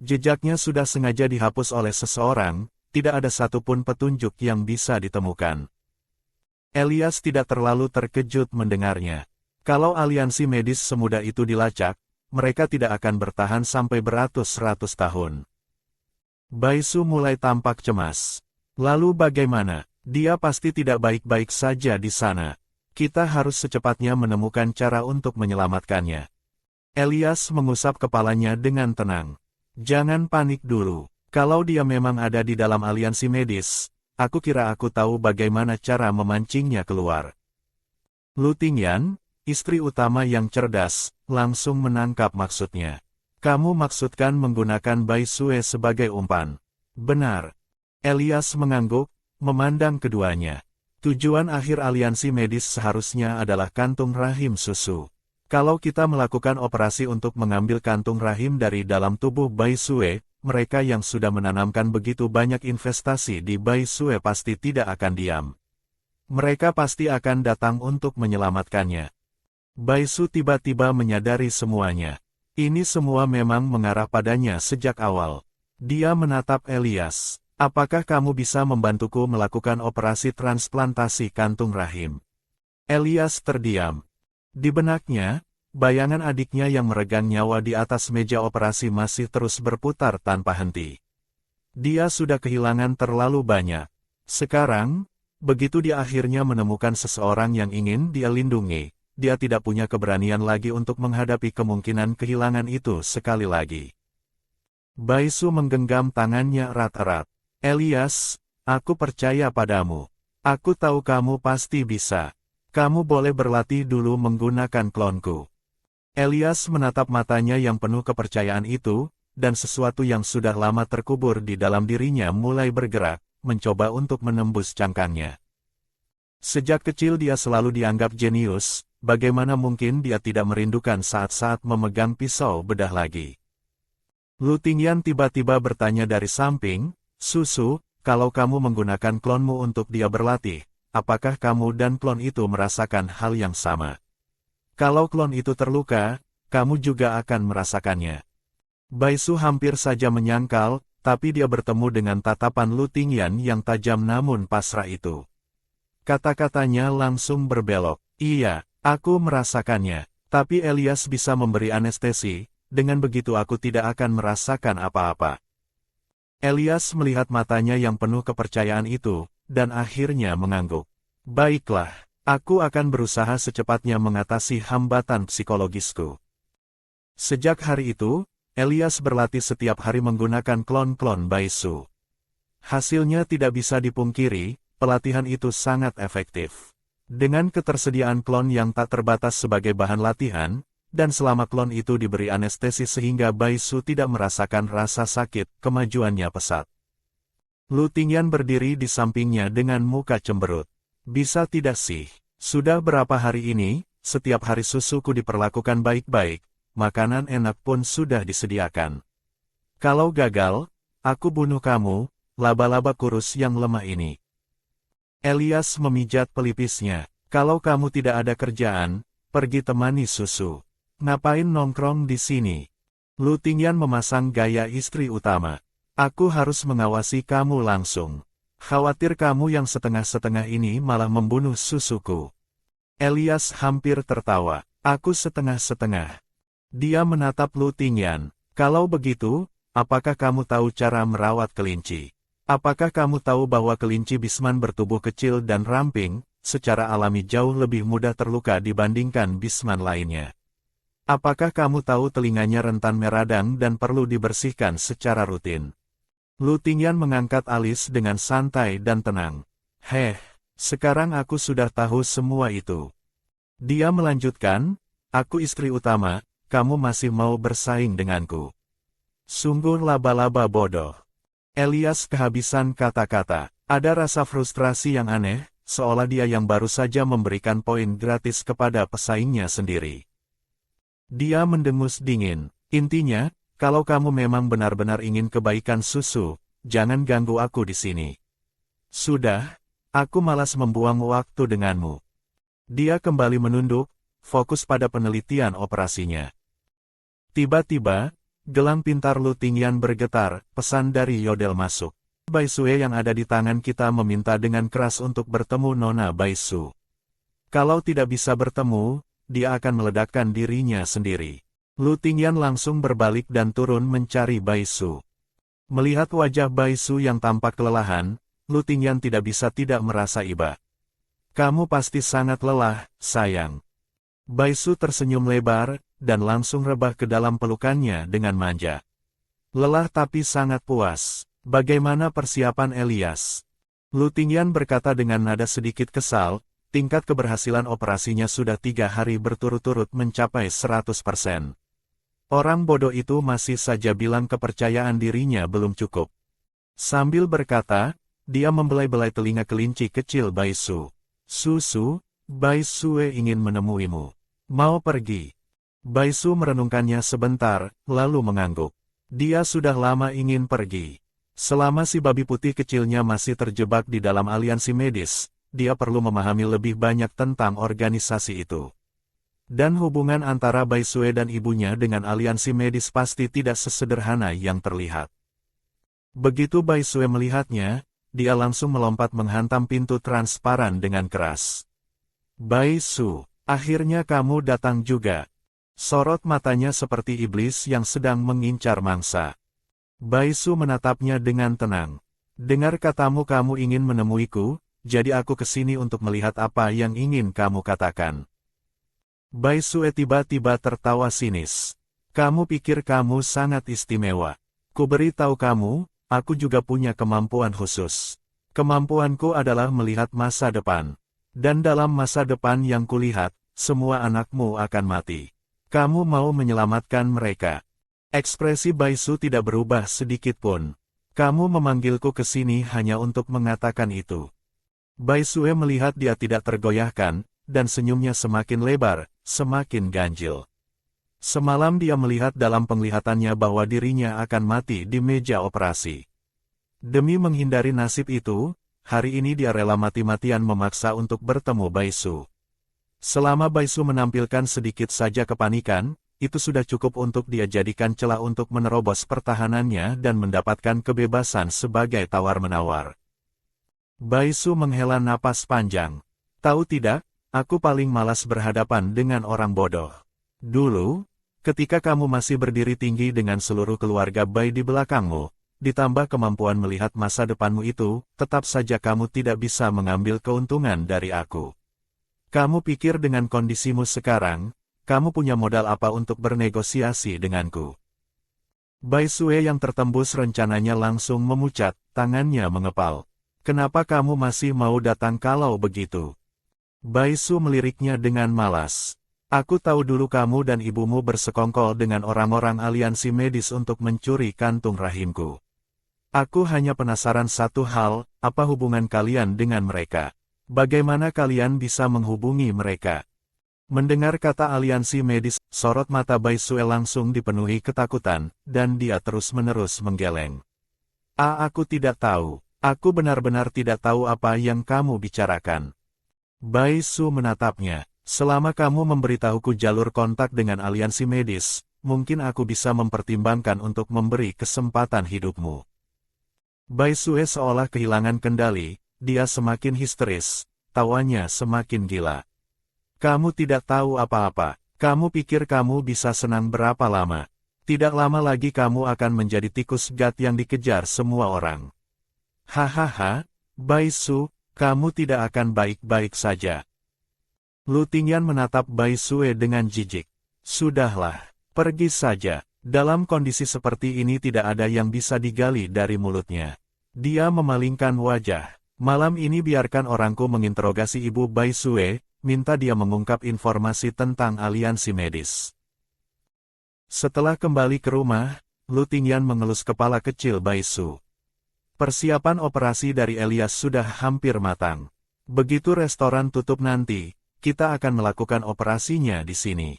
[SPEAKER 1] Jejaknya sudah sengaja dihapus oleh seseorang, tidak ada satupun petunjuk yang bisa ditemukan. Elias tidak terlalu terkejut mendengarnya. Kalau aliansi medis semudah itu dilacak, mereka tidak akan bertahan sampai beratus-ratus tahun. Baisu mulai tampak cemas. Lalu bagaimana? Dia pasti tidak baik-baik saja di sana. Kita harus secepatnya menemukan cara untuk menyelamatkannya. Elias mengusap kepalanya dengan tenang. Jangan panik dulu. Kalau dia memang ada di dalam aliansi medis, aku kira aku tahu bagaimana cara memancingnya keluar. Lu Tingyan, istri utama yang cerdas, langsung menangkap maksudnya. Kamu maksudkan menggunakan Bai Sue sebagai umpan? Benar. Elias mengangguk, memandang keduanya. Tujuan akhir aliansi medis seharusnya adalah kantung rahim susu. Kalau kita melakukan operasi untuk mengambil kantung rahim dari dalam tubuh Bai Sue, mereka yang sudah menanamkan begitu banyak investasi di Bai Sue pasti tidak akan diam. Mereka pasti akan datang untuk menyelamatkannya. Bai Su tiba-tiba menyadari semuanya. Ini semua memang mengarah padanya sejak awal. Dia menatap Elias. Apakah kamu bisa membantuku melakukan operasi transplantasi kantung rahim? Elias terdiam. Di benaknya, bayangan adiknya yang meregang nyawa di atas meja operasi masih terus berputar tanpa henti. Dia sudah kehilangan terlalu banyak. Sekarang, begitu dia akhirnya menemukan seseorang yang ingin dia lindungi, dia tidak punya keberanian lagi untuk menghadapi kemungkinan kehilangan itu sekali lagi. Baisu menggenggam tangannya erat-erat. Elias, aku percaya padamu. Aku tahu kamu pasti bisa. Kamu boleh berlatih dulu menggunakan klonku. Elias menatap matanya yang penuh kepercayaan itu, dan sesuatu yang sudah lama terkubur di dalam dirinya mulai bergerak, mencoba untuk menembus cangkangnya. Sejak kecil dia selalu dianggap jenius, bagaimana mungkin dia tidak merindukan saat-saat memegang pisau bedah lagi. Lu Tingyan tiba-tiba bertanya dari samping, Susu, kalau kamu menggunakan klonmu untuk dia berlatih, apakah kamu dan klon itu merasakan hal yang sama? Kalau klon itu terluka, kamu juga akan merasakannya. Baisu hampir saja menyangkal, tapi dia bertemu dengan tatapan Lu Tingyan yang tajam namun pasrah itu. Kata-katanya langsung berbelok. Iya, aku merasakannya. Tapi Elias bisa memberi anestesi, dengan begitu aku tidak akan merasakan apa-apa. Elias melihat matanya yang penuh kepercayaan itu, dan akhirnya mengangguk. Baiklah, aku akan berusaha secepatnya mengatasi hambatan psikologisku. Sejak hari itu, Elias berlatih setiap hari menggunakan klon-klon Baisu. Hasilnya tidak bisa dipungkiri, pelatihan itu sangat efektif. Dengan ketersediaan klon yang tak terbatas sebagai bahan latihan, dan selama klon itu diberi anestesi sehingga Baisu tidak merasakan rasa sakit, kemajuannya pesat. Lu Tingyan berdiri di sampingnya dengan muka cemberut. Bisa tidak sih? Sudah berapa hari ini, setiap hari susuku diperlakukan baik-baik, makanan enak pun sudah disediakan. Kalau gagal, aku bunuh kamu, laba-laba kurus yang lemah ini. Elias memijat pelipisnya. Kalau kamu tidak ada kerjaan, pergi temani susu. Ngapain nongkrong di sini? Lu Tingyan memasang gaya istri utama. Aku harus mengawasi kamu langsung. Khawatir kamu yang setengah-setengah ini malah membunuh susuku. Elias hampir tertawa. Aku setengah-setengah. Dia menatap Lu Tingyan. Kalau begitu, apakah kamu tahu cara merawat kelinci? Apakah kamu tahu bahwa kelinci Bisman bertubuh kecil dan ramping, secara alami jauh lebih mudah terluka dibandingkan Bisman lainnya? Apakah kamu tahu telinganya rentan meradang dan perlu dibersihkan secara rutin? Lu Tingyan mengangkat alis dengan santai dan tenang. Sekarang aku sudah tahu semua itu. Dia melanjutkan, aku istri utama, kamu masih mau bersaing denganku. Sungguh laba-laba bodoh. Elias kehabisan kata-kata. Ada rasa frustrasi yang aneh, seolah dia yang baru saja memberikan poin gratis kepada pesaingnya sendiri. Dia mendengus dingin. Intinya, kalau kamu memang benar-benar ingin kebaikan susu, jangan ganggu aku di sini. Sudah, aku malas membuang waktu denganmu. Dia kembali menunduk, fokus pada penelitian operasinya. Tiba-tiba, gelang pintar Lu Tingyan bergetar, pesan dari Yodel masuk. Baisue yang ada di tangan kita meminta dengan keras untuk bertemu Nona Baisu. Kalau tidak bisa bertemu, dia akan meledakkan dirinya sendiri. Lu Tingyan langsung berbalik dan turun mencari Baisu. Melihat wajah Baisu yang tampak kelelahan, Lu Tingyan tidak bisa tidak merasa iba. Kamu pasti sangat lelah, sayang. Baisu tersenyum lebar, dan langsung rebah ke dalam pelukannya dengan manja. Lelah tapi sangat puas. Bagaimana persiapan Elias? Lu Tingyan berkata dengan nada sedikit kesal, tingkat keberhasilan operasinya sudah 3 hari berturut-turut mencapai 100%. Orang bodoh itu masih saja bilang kepercayaan dirinya belum cukup. Sambil berkata, dia membelai-belai telinga kelinci kecil Baisu. Susu, Baisue ingin menemuimu. Mau pergi? Baisu merenungkannya sebentar, lalu mengangguk. Dia sudah lama ingin pergi. Selama si babi putih kecilnya masih terjebak di dalam aliansi medis, dia perlu memahami lebih banyak tentang organisasi itu. Dan hubungan antara Baisue dan ibunya dengan aliansi medis pasti tidak sesederhana yang terlihat. Begitu Baisue melihatnya, dia langsung melompat menghantam pintu transparan dengan keras. Baisu, akhirnya kamu datang juga. Sorot matanya seperti iblis yang sedang mengincar mangsa. Baisu menatapnya dengan tenang. Dengar katamu kamu ingin menemuiku, jadi aku kesini untuk melihat apa yang ingin kamu katakan. Baisue tiba-tiba tertawa sinis. Kamu pikir kamu sangat istimewa. Ku beritahu kamu, aku juga punya kemampuan khusus. Kemampuanku adalah melihat masa depan. Dan dalam masa depan yang kulihat, semua anakmu akan mati. Kamu mau menyelamatkan mereka. Ekspresi Baisu tidak berubah sedikit pun. Kamu memanggilku ke sini hanya untuk mengatakan itu. Baisue melihat dia tidak tergoyahkan, dan senyumnya semakin lebar, semakin ganjil. Semalam dia melihat dalam penglihatannya bahwa dirinya akan mati di meja operasi. Demi menghindari nasib itu, hari ini dia rela mati-matian memaksa untuk bertemu Baisu. Selama Baisu menampilkan sedikit saja kepanikan, itu sudah cukup untuk dia jadikan celah untuk menerobos pertahanannya dan mendapatkan kebebasan sebagai tawar-menawar. Baisu menghela napas panjang. Tahu tidak, aku paling malas berhadapan dengan orang bodoh. Dulu, ketika kamu masih berdiri tinggi dengan seluruh keluarga Bai di belakangmu, ditambah kemampuan melihat masa depanmu itu, tetap saja kamu tidak bisa mengambil keuntungan dari aku. Kamu pikir dengan kondisimu sekarang, kamu punya modal apa untuk bernegosiasi denganku? Bai Sue yang tertembus rencananya langsung memucat, tangannya mengepal. Kenapa kamu masih mau datang kalau begitu? Bai Su meliriknya dengan malas. Aku tahu dulu kamu dan ibumu bersekongkol dengan orang-orang aliansi medis untuk mencuri kantung rahimku. Aku hanya penasaran satu hal, apa hubungan kalian dengan mereka? Bagaimana kalian bisa menghubungi mereka? Mendengar kata aliansi medis, sorot mata Bai Sue langsung dipenuhi ketakutan, dan dia terus-menerus menggeleng. Aku tidak tahu. Aku benar-benar tidak tahu apa yang kamu bicarakan. Bai Su menatapnya. Selama kamu memberitahuku jalur kontak dengan aliansi medis, mungkin aku bisa mempertimbangkan untuk memberi kesempatan hidupmu. Bai Sue seolah kehilangan kendali, dia semakin histeris, tawanya semakin gila. Kamu tidak tahu apa-apa. Kamu pikir kamu bisa senang berapa lama? Tidak lama lagi kamu akan menjadi tikus gat yang dikejar semua orang. Hahaha, Bai Su, kamu tidak akan baik-baik saja. Lu Tingyan menatap Bai Sue dengan jijik. Sudahlah, pergi saja. Dalam kondisi seperti ini tidak ada yang bisa digali dari mulutnya. Dia memalingkan wajah. Malam ini biarkan orangku menginterogasi ibu Bai Sue, minta dia mengungkap informasi tentang aliansi medis. Setelah kembali ke rumah, Lu Tingyan mengelus kepala kecil Bai Su. Persiapan operasi dari Elias sudah hampir matang. Begitu restoran tutup nanti, kita akan melakukan operasinya di sini.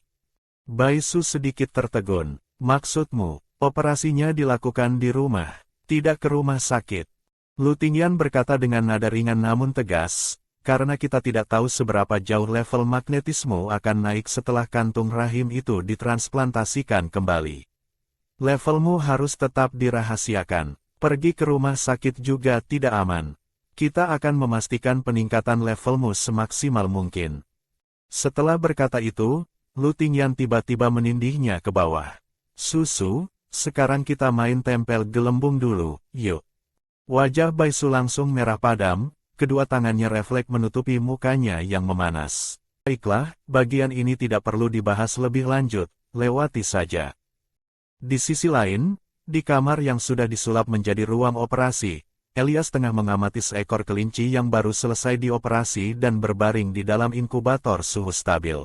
[SPEAKER 1] Bai Su sedikit tertegun. Maksudmu, operasinya dilakukan di rumah, tidak ke rumah sakit? Lu Tingyan berkata dengan nada ringan namun tegas. Karena kita tidak tahu seberapa jauh level magnetisme akan naik setelah kantung rahim itu ditransplantasikan kembali. Levelmu harus tetap dirahasiakan. Pergi ke rumah sakit juga tidak aman. Kita akan memastikan peningkatan levelmu semaksimal mungkin. Setelah berkata itu, Lu Tingyan tiba-tiba menindihnya ke bawah. Susu, sekarang kita main tempel gelembung dulu, yuk. Wajah Bai Su langsung merah padam. Kedua tangannya refleks menutupi mukanya yang memanas. Baiklah, bagian ini tidak perlu dibahas lebih lanjut, lewati saja. Di sisi lain, di kamar yang sudah disulap menjadi ruang operasi, Elias tengah mengamati seekor kelinci yang baru selesai dioperasi dan berbaring di dalam inkubator suhu stabil.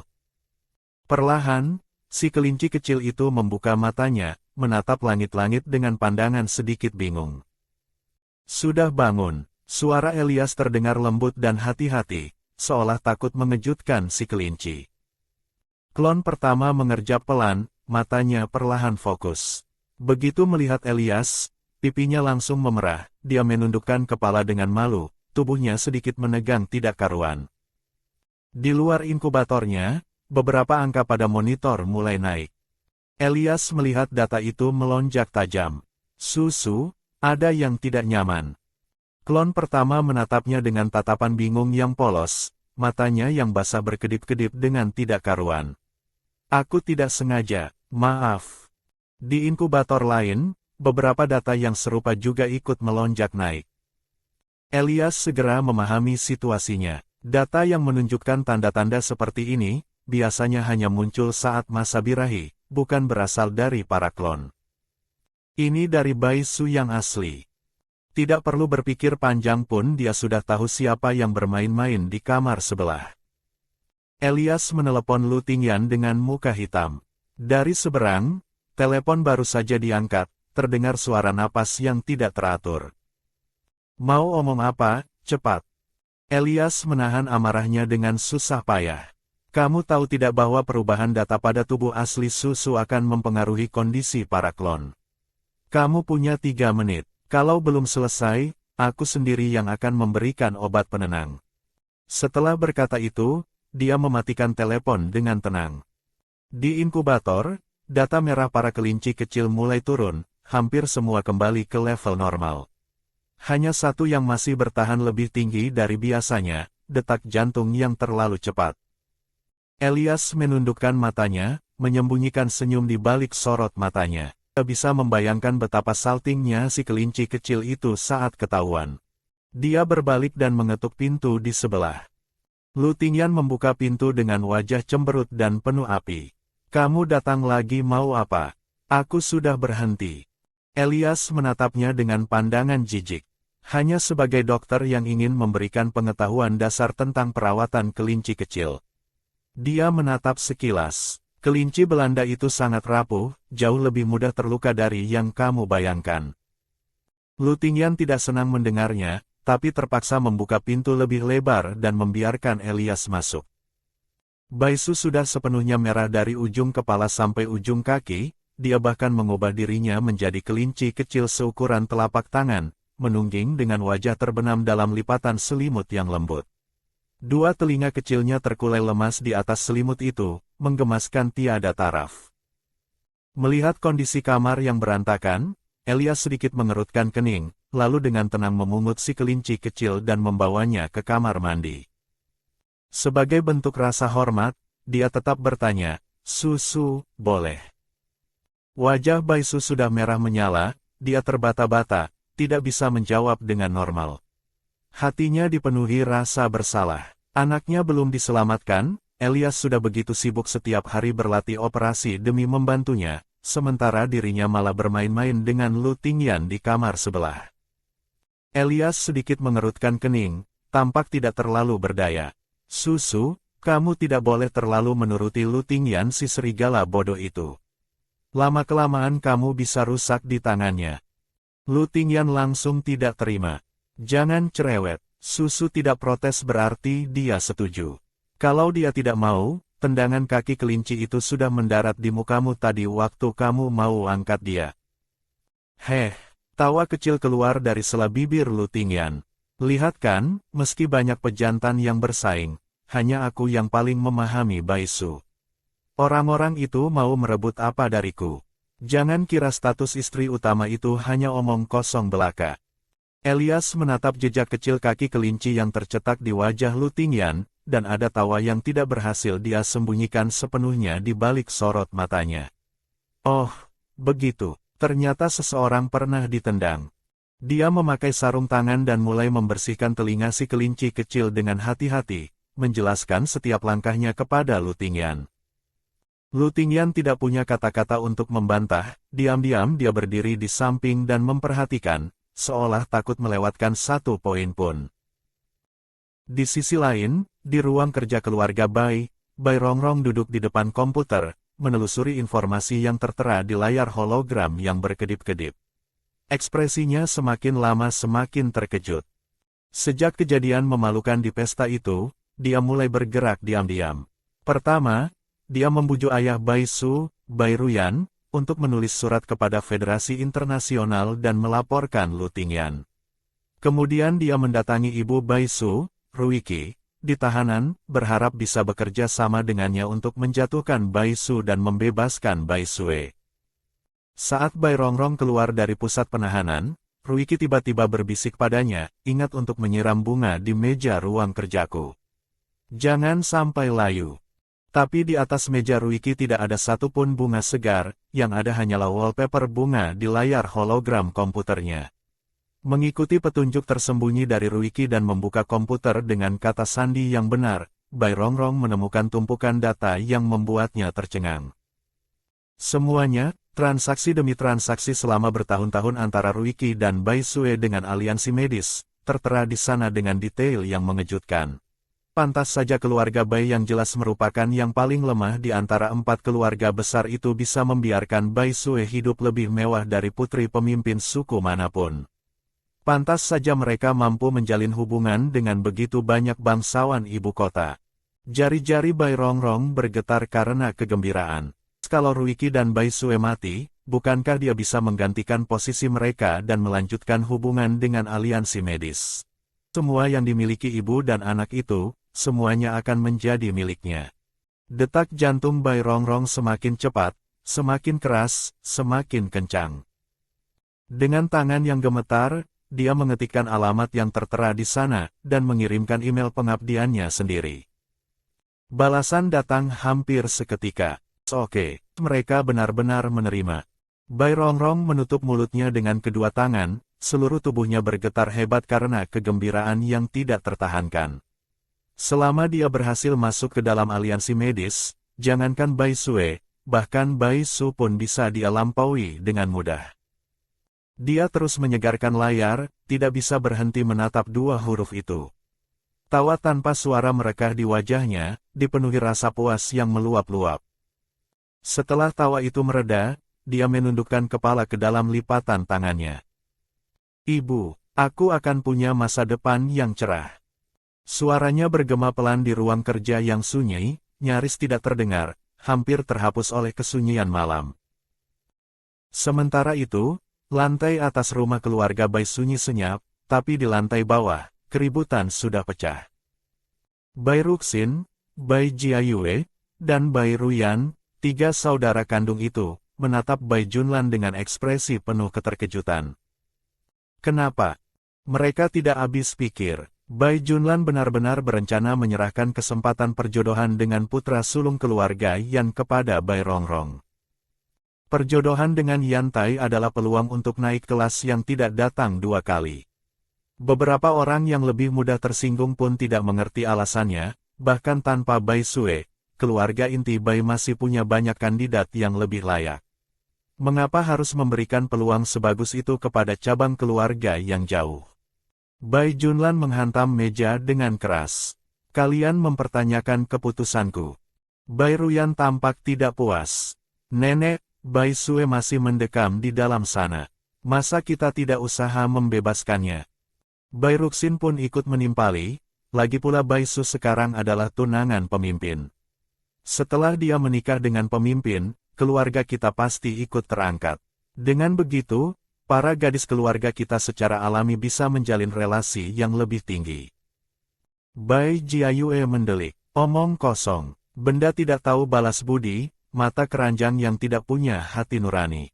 [SPEAKER 1] Perlahan, si kelinci kecil itu membuka matanya, menatap langit-langit dengan pandangan sedikit bingung. Sudah bangun. Suara Elias terdengar lembut dan hati-hati, seolah takut mengejutkan si kelinci. Klon pertama mengerjap pelan, matanya perlahan fokus. Begitu melihat Elias, pipinya langsung memerah, dia menundukkan kepala dengan malu, tubuhnya sedikit menegang tidak karuan. Di luar inkubatornya, beberapa angka pada monitor mulai naik. Elias melihat data itu melonjak tajam. Susu, ada yang tidak nyaman. Klon pertama menatapnya dengan tatapan bingung yang polos, matanya yang basah berkedip-kedip dengan tidak karuan. Aku tidak sengaja, maaf. Di inkubator lain, beberapa data yang serupa juga ikut melonjak naik. Elias segera memahami situasinya. Data yang menunjukkan tanda-tanda seperti ini, biasanya hanya muncul saat masa birahi, bukan berasal dari para klon. Ini dari Bai Su yang asli. Tidak perlu berpikir panjang pun dia sudah tahu siapa yang bermain-main di kamar sebelah. Elias menelepon Lu Tingyan dengan muka hitam. Dari seberang, telepon baru saja diangkat, terdengar suara napas yang tidak teratur. Mau omong apa, cepat. Elias menahan amarahnya dengan susah payah. Kamu tahu tidak bahwa perubahan data pada tubuh asli Susu akan mempengaruhi kondisi para klon. Kamu punya 3 menit. Kalau belum selesai, aku sendiri yang akan memberikan obat penenang. Setelah berkata itu, dia mematikan telepon dengan tenang. Di inkubator, data merah para kelinci kecil mulai turun, hampir semua kembali ke level normal. Hanya satu yang masih bertahan lebih tinggi dari biasanya, detak jantung yang terlalu cepat. Elias menundukkan matanya, menyembunyikan senyum di balik sorot matanya. Dia bisa membayangkan betapa saltingnya si kelinci kecil itu saat ketahuan. Dia berbalik dan mengetuk pintu di sebelah. Lu Tingyan membuka pintu dengan wajah cemberut dan penuh api. "Kamu datang lagi mau apa? Aku sudah berhenti." Elias menatapnya dengan pandangan jijik. Hanya sebagai dokter yang ingin memberikan pengetahuan dasar tentang perawatan kelinci kecil. Dia menatap sekilas. Kelinci Belanda itu sangat rapuh, jauh lebih mudah terluka dari yang kamu bayangkan. Lu Tingyan tidak senang mendengarnya, tapi terpaksa membuka pintu lebih lebar dan membiarkan Elias masuk. Baisu sudah sepenuhnya merah dari ujung kepala sampai ujung kaki, dia bahkan mengubah dirinya menjadi kelinci kecil seukuran telapak tangan, menungging dengan wajah terbenam dalam lipatan selimut yang lembut. Dua telinga kecilnya terkulai lemas di atas selimut itu, menggemaskan tiada taraf. Melihat kondisi kamar yang berantakan, Elias sedikit mengerutkan kening, lalu dengan tenang memungut si kelinci kecil dan membawanya ke kamar mandi. Sebagai bentuk rasa hormat, dia tetap bertanya, "Susu, boleh?" Wajah Baisu sudah merah menyala, dia terbata-bata, tidak bisa menjawab dengan normal. Hatinya dipenuhi rasa bersalah. Anaknya belum diselamatkan, Elias sudah begitu sibuk setiap hari berlatih operasi demi membantunya, sementara dirinya malah bermain-main dengan Lu Tingyan di kamar sebelah. Elias sedikit mengerutkan kening, tampak tidak terlalu berdaya. "Susu, kamu tidak boleh terlalu menuruti Lu Tingyan si serigala bodoh itu. Lama-kelamaan kamu bisa rusak di tangannya." Lu Tingyan langsung tidak terima. "Jangan cerewet." Susu tidak protes berarti dia setuju. "Kalau dia tidak mau, tendangan kaki kelinci itu sudah mendarat di mukamu tadi waktu kamu mau angkat dia." Heh, tawa kecil keluar dari sela bibir Lu Tingyan. "Lihat kan, meski banyak pejantan yang bersaing, hanya aku yang paling memahami Baisu. Orang-orang itu mau merebut apa dariku? Jangan kira status istri utama itu hanya omong kosong belaka." Elias menatap jejak kecil kaki kelinci yang tercetak di wajah Lu Tingyan, dan ada tawa yang tidak berhasil dia sembunyikan sepenuhnya di balik sorot matanya. "Oh, begitu, ternyata seseorang pernah ditendang." Dia memakai sarung tangan dan mulai membersihkan telinga si kelinci kecil dengan hati-hati, menjelaskan setiap langkahnya kepada Lu Tingyan. Lu Tingyan tidak punya kata-kata untuk membantah, diam-diam dia berdiri di samping dan memperhatikan, seolah takut melewatkan satu poin pun. Di sisi lain, di ruang kerja keluarga Bai Rongrong duduk di depan komputer, menelusuri informasi yang tertera di layar hologram yang berkedip-kedip. Ekspresinya semakin lama semakin terkejut. Sejak kejadian memalukan di pesta itu, dia mulai bergerak diam-diam. Pertama, dia membujuk ayah Baisu, Bai Ruyan, untuk menulis surat kepada Federasi Internasional dan melaporkan Lu Tingyan. Kemudian dia mendatangi ibu Baisu, Ruiki, di tahanan, berharap bisa bekerja sama dengannya untuk menjatuhkan Baisu dan membebaskan Baisue. Saat Bai Rongrong keluar dari pusat penahanan, Ruiki tiba-tiba berbisik padanya, "Ingat untuk menyiram bunga di meja ruang kerjaku. Jangan sampai layu." Tapi di atas meja Ruiki tidak ada satupun bunga segar, yang ada hanyalah wallpaper bunga di layar hologram komputernya. Mengikuti petunjuk tersembunyi dari Ruiki dan membuka komputer dengan kata sandi yang benar, Bai Rongrong menemukan tumpukan data yang membuatnya tercengang. Semuanya, transaksi demi transaksi selama bertahun-tahun antara Ruiki dan Baisue dengan aliansi medis, tertera di sana dengan detail yang mengejutkan. Pantas saja keluarga Bai yang jelas merupakan yang paling lemah di antara 4 keluarga besar itu bisa membiarkan Baisue hidup lebih mewah dari putri pemimpin suku manapun. Pantas saja mereka mampu menjalin hubungan dengan begitu banyak bangsawan ibu kota. Jari-jari Bai Rongrong bergetar karena kegembiraan. Kalau Ruiki dan Baisue mati, bukankah dia bisa menggantikan posisi mereka dan melanjutkan hubungan dengan aliansi medis? Semua yang dimiliki ibu dan anak itu, semuanya akan menjadi miliknya. Detak jantung Bai Rongrong semakin cepat, semakin keras, semakin kencang. Dengan tangan yang gemetar, dia mengetikkan alamat yang tertera di sana, dan mengirimkan email pengabdiannya sendiri. Balasan datang hampir seketika. Oke, mereka benar-benar menerima. Bai Rongrong menutup mulutnya dengan kedua tangan, seluruh tubuhnya bergetar hebat karena kegembiraan yang tidak tertahankan. Selama dia berhasil masuk ke dalam aliansi medis, jangankan Bai Sue, bahkan Bai Su pun bisa dia lampaui dengan mudah. Dia terus menyegarkan layar, tidak bisa berhenti menatap dua huruf itu. Tawa tanpa suara merekah di wajahnya, dipenuhi rasa puas yang meluap-luap. Setelah tawa itu mereda, dia menundukkan kepala ke dalam lipatan tangannya. Ibu, aku akan punya masa depan yang cerah. Suaranya bergema pelan di ruang kerja yang sunyi, nyaris tidak terdengar, hampir terhapus oleh kesunyian malam. Sementara itu, lantai atas rumah keluarga Bai sunyi senyap, tapi di lantai bawah, keributan sudah pecah. Bai Ruxin, Bai Jiayue, dan Bai Ruyan, tiga saudara kandung itu, menatap Bai Junlan dengan ekspresi penuh keterkejutan. Kenapa? Mereka tidak habis pikir. Bai Junlan benar-benar berencana menyerahkan kesempatan perjodohan dengan putra sulung keluarga Yan kepada Bai Rongrong. Perjodohan dengan Yan Tai adalah peluang untuk naik kelas yang tidak datang dua kali. Beberapa orang yang lebih mudah tersinggung pun tidak mengerti alasannya, bahkan tanpa Bai Sue, keluarga inti Bai masih punya banyak kandidat yang lebih layak. Mengapa harus memberikan peluang sebagus itu kepada cabang keluarga yang jauh? Bai Junlan menghantam meja dengan keras. Kalian mempertanyakan keputusanku. Bai Ruyan tampak tidak puas. Nenek, Bai Sue masih mendekam di dalam sana. Masa kita tidak usaha membebaskannya? Bai Ruxin pun ikut menimpali, lagi pula Bai Su sekarang adalah tunangan pemimpin. Setelah dia menikah dengan pemimpin, keluarga kita pasti ikut terangkat. Dengan begitu, para gadis keluarga kita secara alami bisa menjalin relasi yang lebih tinggi. Bai Jiayue mendelik, omong kosong, benda tidak tahu balas budi, mata keranjang yang tidak punya hati nurani.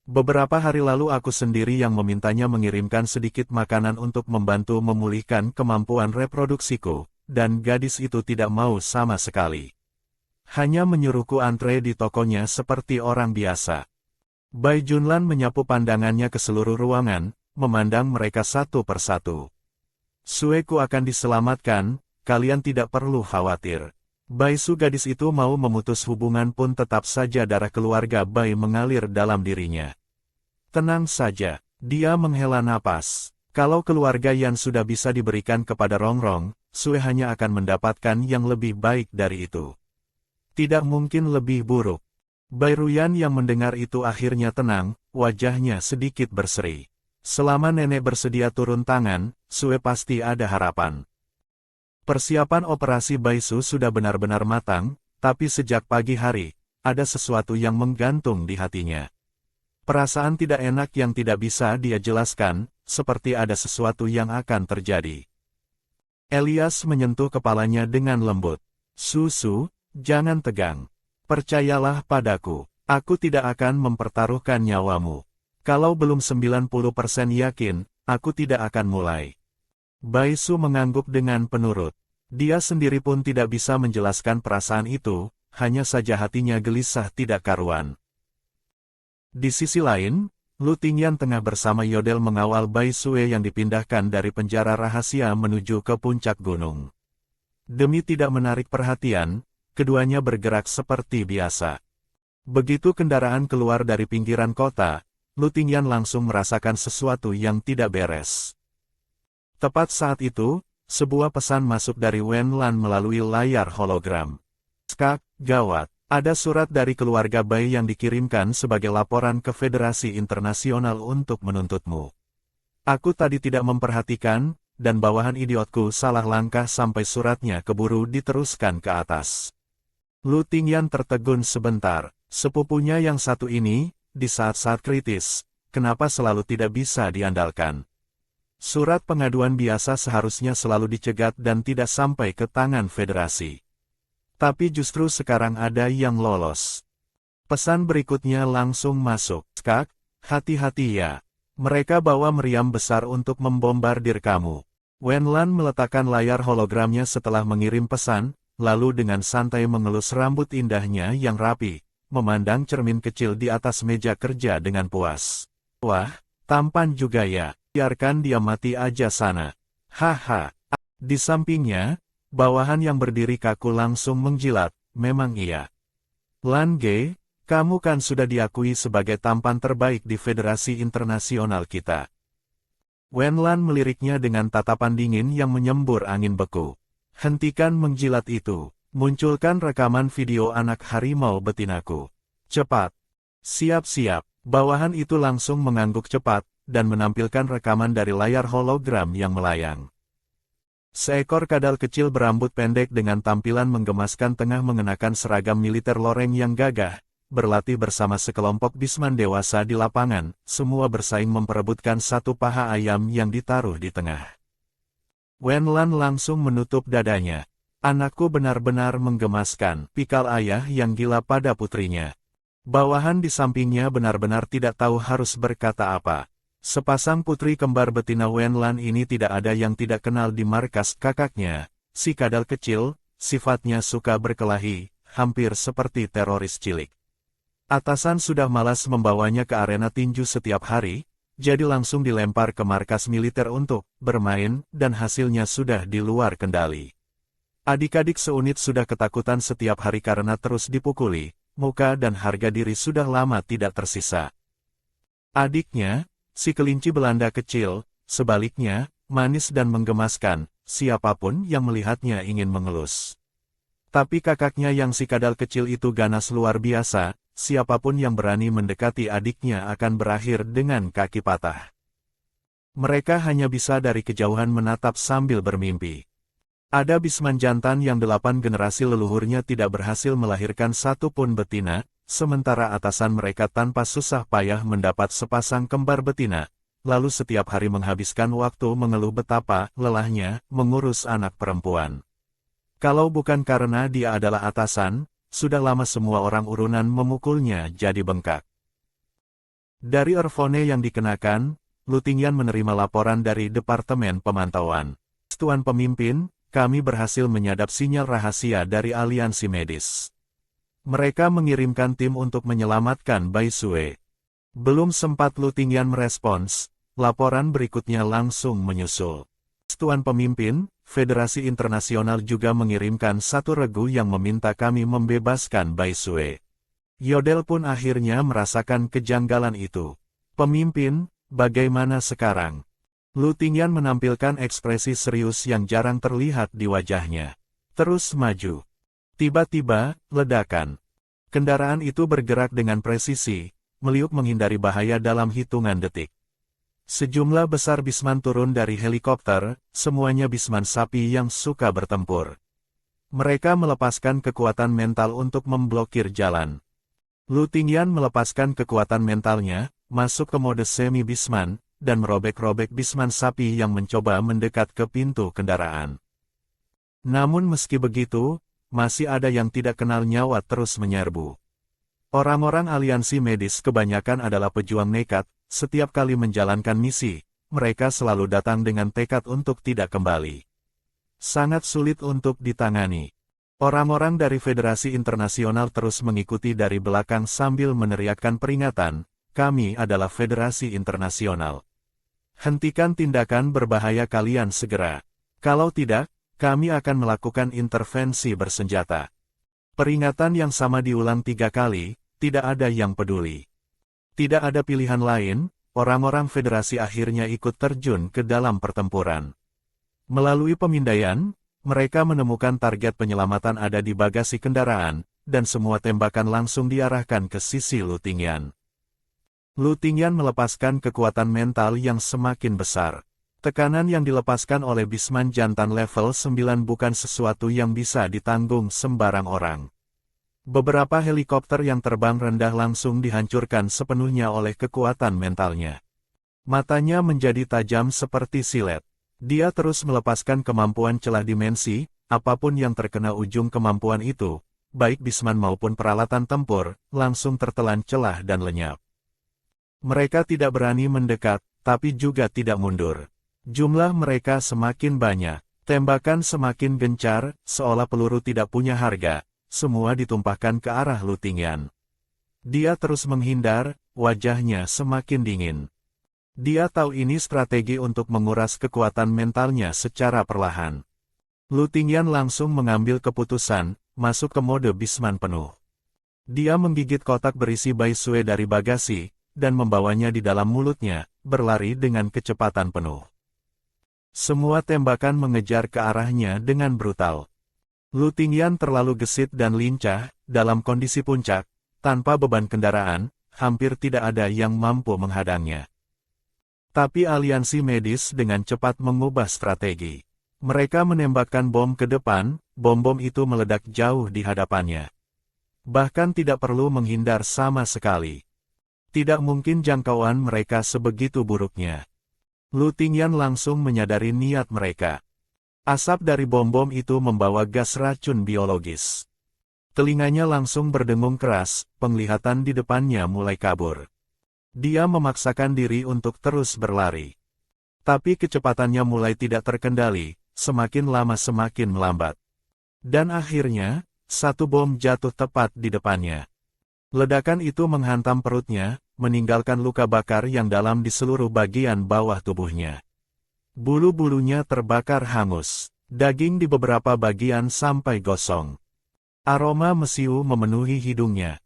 [SPEAKER 1] Beberapa hari lalu aku sendiri yang memintanya mengirimkan sedikit makanan untuk membantu memulihkan kemampuan reproduksiku, dan gadis itu tidak mau sama sekali. Hanya menyuruhku antre di tokonya seperti orang biasa. Bai Junlan menyapu pandangannya ke seluruh ruangan, memandang mereka satu persatu. Sueku akan diselamatkan, kalian tidak perlu khawatir. Bai Su gadis itu mau memutus hubungan pun tetap saja darah keluarga Bai mengalir dalam dirinya. Tenang saja, dia menghela napas. Kalau keluarga Yan sudah bisa diberikan kepada Rongrong, Sue hanya akan mendapatkan yang lebih baik dari itu. Tidak mungkin lebih buruk. Bai Ruyan yang mendengar itu akhirnya tenang, wajahnya sedikit berseri. Selama nenek bersedia turun tangan, Sue pasti ada harapan. Persiapan operasi Bai Su sudah benar-benar matang, tapi sejak pagi hari, ada sesuatu yang menggantung di hatinya. Perasaan tidak enak yang tidak bisa dia jelaskan, seperti ada sesuatu yang akan terjadi. Elias menyentuh kepalanya dengan lembut. Susu, jangan tegang. Percayalah padaku, aku tidak akan mempertaruhkan nyawamu. Kalau belum 90% yakin, aku tidak akan mulai. Bai Su mengangguk dengan penurut. Dia sendiri pun tidak bisa menjelaskan perasaan itu, hanya saja hatinya gelisah tidak karuan. Di sisi lain, Lu Tingyan tengah bersama Yodel mengawal Bai Sue yang dipindahkan dari penjara rahasia menuju ke puncak gunung. Demi tidak menarik perhatian, keduanya bergerak seperti biasa. Begitu kendaraan keluar dari pinggiran kota, Lu Tingyan langsung merasakan sesuatu yang tidak beres. Tepat saat itu, sebuah pesan masuk dari Wen Lan melalui layar hologram. Skak, gawat, ada surat dari keluarga Bai yang dikirimkan sebagai laporan ke Federasi Internasional untuk menuntutmu. Aku tadi tidak memperhatikan, dan bawahan idiotku salah langkah sampai suratnya keburu diteruskan ke atas. Lu Tingyan tertegun sebentar, sepupunya yang satu ini, di saat-saat kritis, kenapa selalu tidak bisa diandalkan? Surat pengaduan biasa seharusnya selalu dicegat dan tidak sampai ke tangan federasi. Tapi justru sekarang ada yang lolos. Pesan berikutnya langsung masuk. Skak, hati-hati ya. Mereka bawa meriam besar untuk membombardir kamu. Wen Lan meletakkan layar hologramnya setelah mengirim pesan, lalu dengan santai mengelus rambut indahnya yang rapi, memandang cermin kecil di atas meja kerja dengan puas. Wah, tampan juga ya, biarkan dia mati aja sana. Haha. Di sampingnya, bawahan yang berdiri kaku langsung menjilat, memang iya. Lan Ge, kamu kan sudah diakui sebagai tampan terbaik di Federasi Internasional kita. Wen Lan meliriknya dengan tatapan dingin yang menyembur angin beku. Hentikan menjilat itu. Munculkan rekaman video anak harimau betinaku. Cepat. Siap-siap. Bawahan itu langsung mengangguk cepat, dan menampilkan rekaman dari layar hologram yang melayang. Seekor kadal kecil berambut pendek dengan tampilan menggemaskan tengah mengenakan seragam militer loreng yang gagah, berlatih bersama sekelompok bisman dewasa di lapangan, semua bersaing memperebutkan satu paha ayam yang ditaruh di tengah. Wen Lan langsung menutup dadanya. Anakku benar-benar menggemaskan, pikal ayah yang gila pada putrinya. Bawahan di sampingnya benar-benar tidak tahu harus berkata apa. Sepasang putri kembar betina Wen Lan ini tidak ada yang tidak kenal di markas kakaknya. Si kadal kecil, sifatnya suka berkelahi, hampir seperti teroris cilik. Atasan sudah malas membawanya ke arena tinju setiap hari, jadi langsung dilempar ke markas militer untuk bermain, dan hasilnya sudah di luar kendali. Adik-adik seunit sudah ketakutan setiap hari karena terus dipukuli, muka dan harga diri sudah lama tidak tersisa. Adiknya, si kelinci Belanda kecil, sebaliknya, manis dan menggemaskan, siapapun yang melihatnya ingin mengelus. Tapi kakaknya yang si kadal kecil itu ganas luar biasa, siapapun yang berani mendekati adiknya akan berakhir dengan kaki patah. Mereka hanya bisa dari kejauhan menatap sambil bermimpi. Ada bisman jantan yang 8 generasi leluhurnya tidak berhasil melahirkan satu pun betina, sementara atasan mereka tanpa susah payah mendapat sepasang kembar betina, lalu setiap hari menghabiskan waktu mengeluh betapa lelahnya mengurus anak perempuan. Kalau bukan karena dia adalah atasan, sudah lama semua orang urunan memukulnya jadi bengkak. Dari earphone yang dikenakan, Lu Tingyan menerima laporan dari Departemen Pemantauan. Tuan Pemimpin, kami berhasil menyadap sinyal rahasia dari aliansi medis. Mereka mengirimkan tim untuk menyelamatkan Bai Sue. Belum sempat Lu Tingyan merespons, laporan berikutnya langsung menyusul. Tuan Pemimpin, Federasi Internasional juga mengirimkan satu regu yang meminta kami membebaskan Bai Sue. Yodel pun akhirnya merasakan kejanggalan itu. Pemimpin, bagaimana sekarang? Lu Tingyan menampilkan ekspresi serius yang jarang terlihat di wajahnya. Terus maju. Tiba-tiba, ledakan. Kendaraan itu bergerak dengan presisi, meliuk menghindari bahaya dalam hitungan detik. Sejumlah besar bisman turun dari helikopter, semuanya bisman sapi yang suka bertempur. Mereka melepaskan kekuatan mental untuk memblokir jalan. Lu Tingyan melepaskan kekuatan mentalnya, masuk ke mode semi-bisman, dan merobek-robek bisman sapi yang mencoba mendekat ke pintu kendaraan. Namun meski begitu, masih ada yang tidak kenal nyawa terus menyerbu. Orang-orang aliansi medis kebanyakan adalah pejuang nekat, setiap kali menjalankan misi, mereka selalu datang dengan tekad untuk tidak kembali. Sangat sulit untuk ditangani. Orang-orang dari Federasi Internasional terus mengikuti dari belakang sambil meneriakkan peringatan, kami adalah Federasi Internasional. Hentikan tindakan berbahaya kalian segera. Kalau tidak, kami akan melakukan intervensi bersenjata. Peringatan yang sama diulang 3 kali, tidak ada yang peduli. Tidak ada pilihan lain, orang-orang federasi akhirnya ikut terjun ke dalam pertempuran. Melalui pemindaian, mereka menemukan target penyelamatan ada di bagasi kendaraan, dan semua tembakan langsung diarahkan ke sisi Lu Tingyan. Lu Tingyan melepaskan kekuatan mental yang semakin besar. Tekanan yang dilepaskan oleh bisman jantan level 9 bukan sesuatu yang bisa ditanggung sembarang orang. Beberapa helikopter yang terbang rendah langsung dihancurkan sepenuhnya oleh kekuatan mentalnya. Matanya menjadi tajam seperti silet. Dia terus melepaskan kemampuan celah dimensi, apapun yang terkena ujung kemampuan itu, baik bisman maupun peralatan tempur, langsung tertelan celah dan lenyap. Mereka tidak berani mendekat, tapi juga tidak mundur. Jumlah mereka semakin banyak, Tembakan semakin gencar, seolah peluru tidak punya harga, semua ditumpahkan ke arah Lu Tingyan. Dia terus menghindar, wajahnya semakin dingin. Dia tahu ini strategi untuk menguras kekuatan mentalnya secara perlahan. Lu Tingyan langsung mengambil keputusan, masuk ke mode Bisman penuh. Dia menggigit kotak berisi baisue dari bagasi, dan membawanya di dalam mulutnya, berlari dengan kecepatan penuh. Semua tembakan mengejar ke arahnya dengan brutal. Lu Tingyan terlalu gesit dan lincah, dalam kondisi puncak, tanpa beban kendaraan, hampir tidak ada yang mampu menghadangnya. Tapi aliansi medis dengan cepat mengubah strategi. Mereka menembakkan bom ke depan, bom-bom itu meledak jauh di hadapannya. Bahkan tidak perlu menghindar sama sekali. Tidak mungkin jangkauan mereka sebegitu buruknya. Lu Tingyan langsung menyadari niat mereka. Asap dari bom-bom itu membawa gas racun biologis. Telinganya langsung berdengung keras, penglihatan di depannya mulai kabur. Dia memaksakan diri untuk terus berlari. Tapi kecepatannya mulai tidak terkendali, semakin lama semakin melambat. Dan akhirnya, satu bom jatuh tepat di depannya. Ledakan itu menghantam perutnya, meninggalkan luka bakar yang dalam di seluruh bagian bawah tubuhnya. Bulu-bulunya terbakar hangus, daging di beberapa bagian sampai gosong. Aroma mesiu memenuhi hidungnya,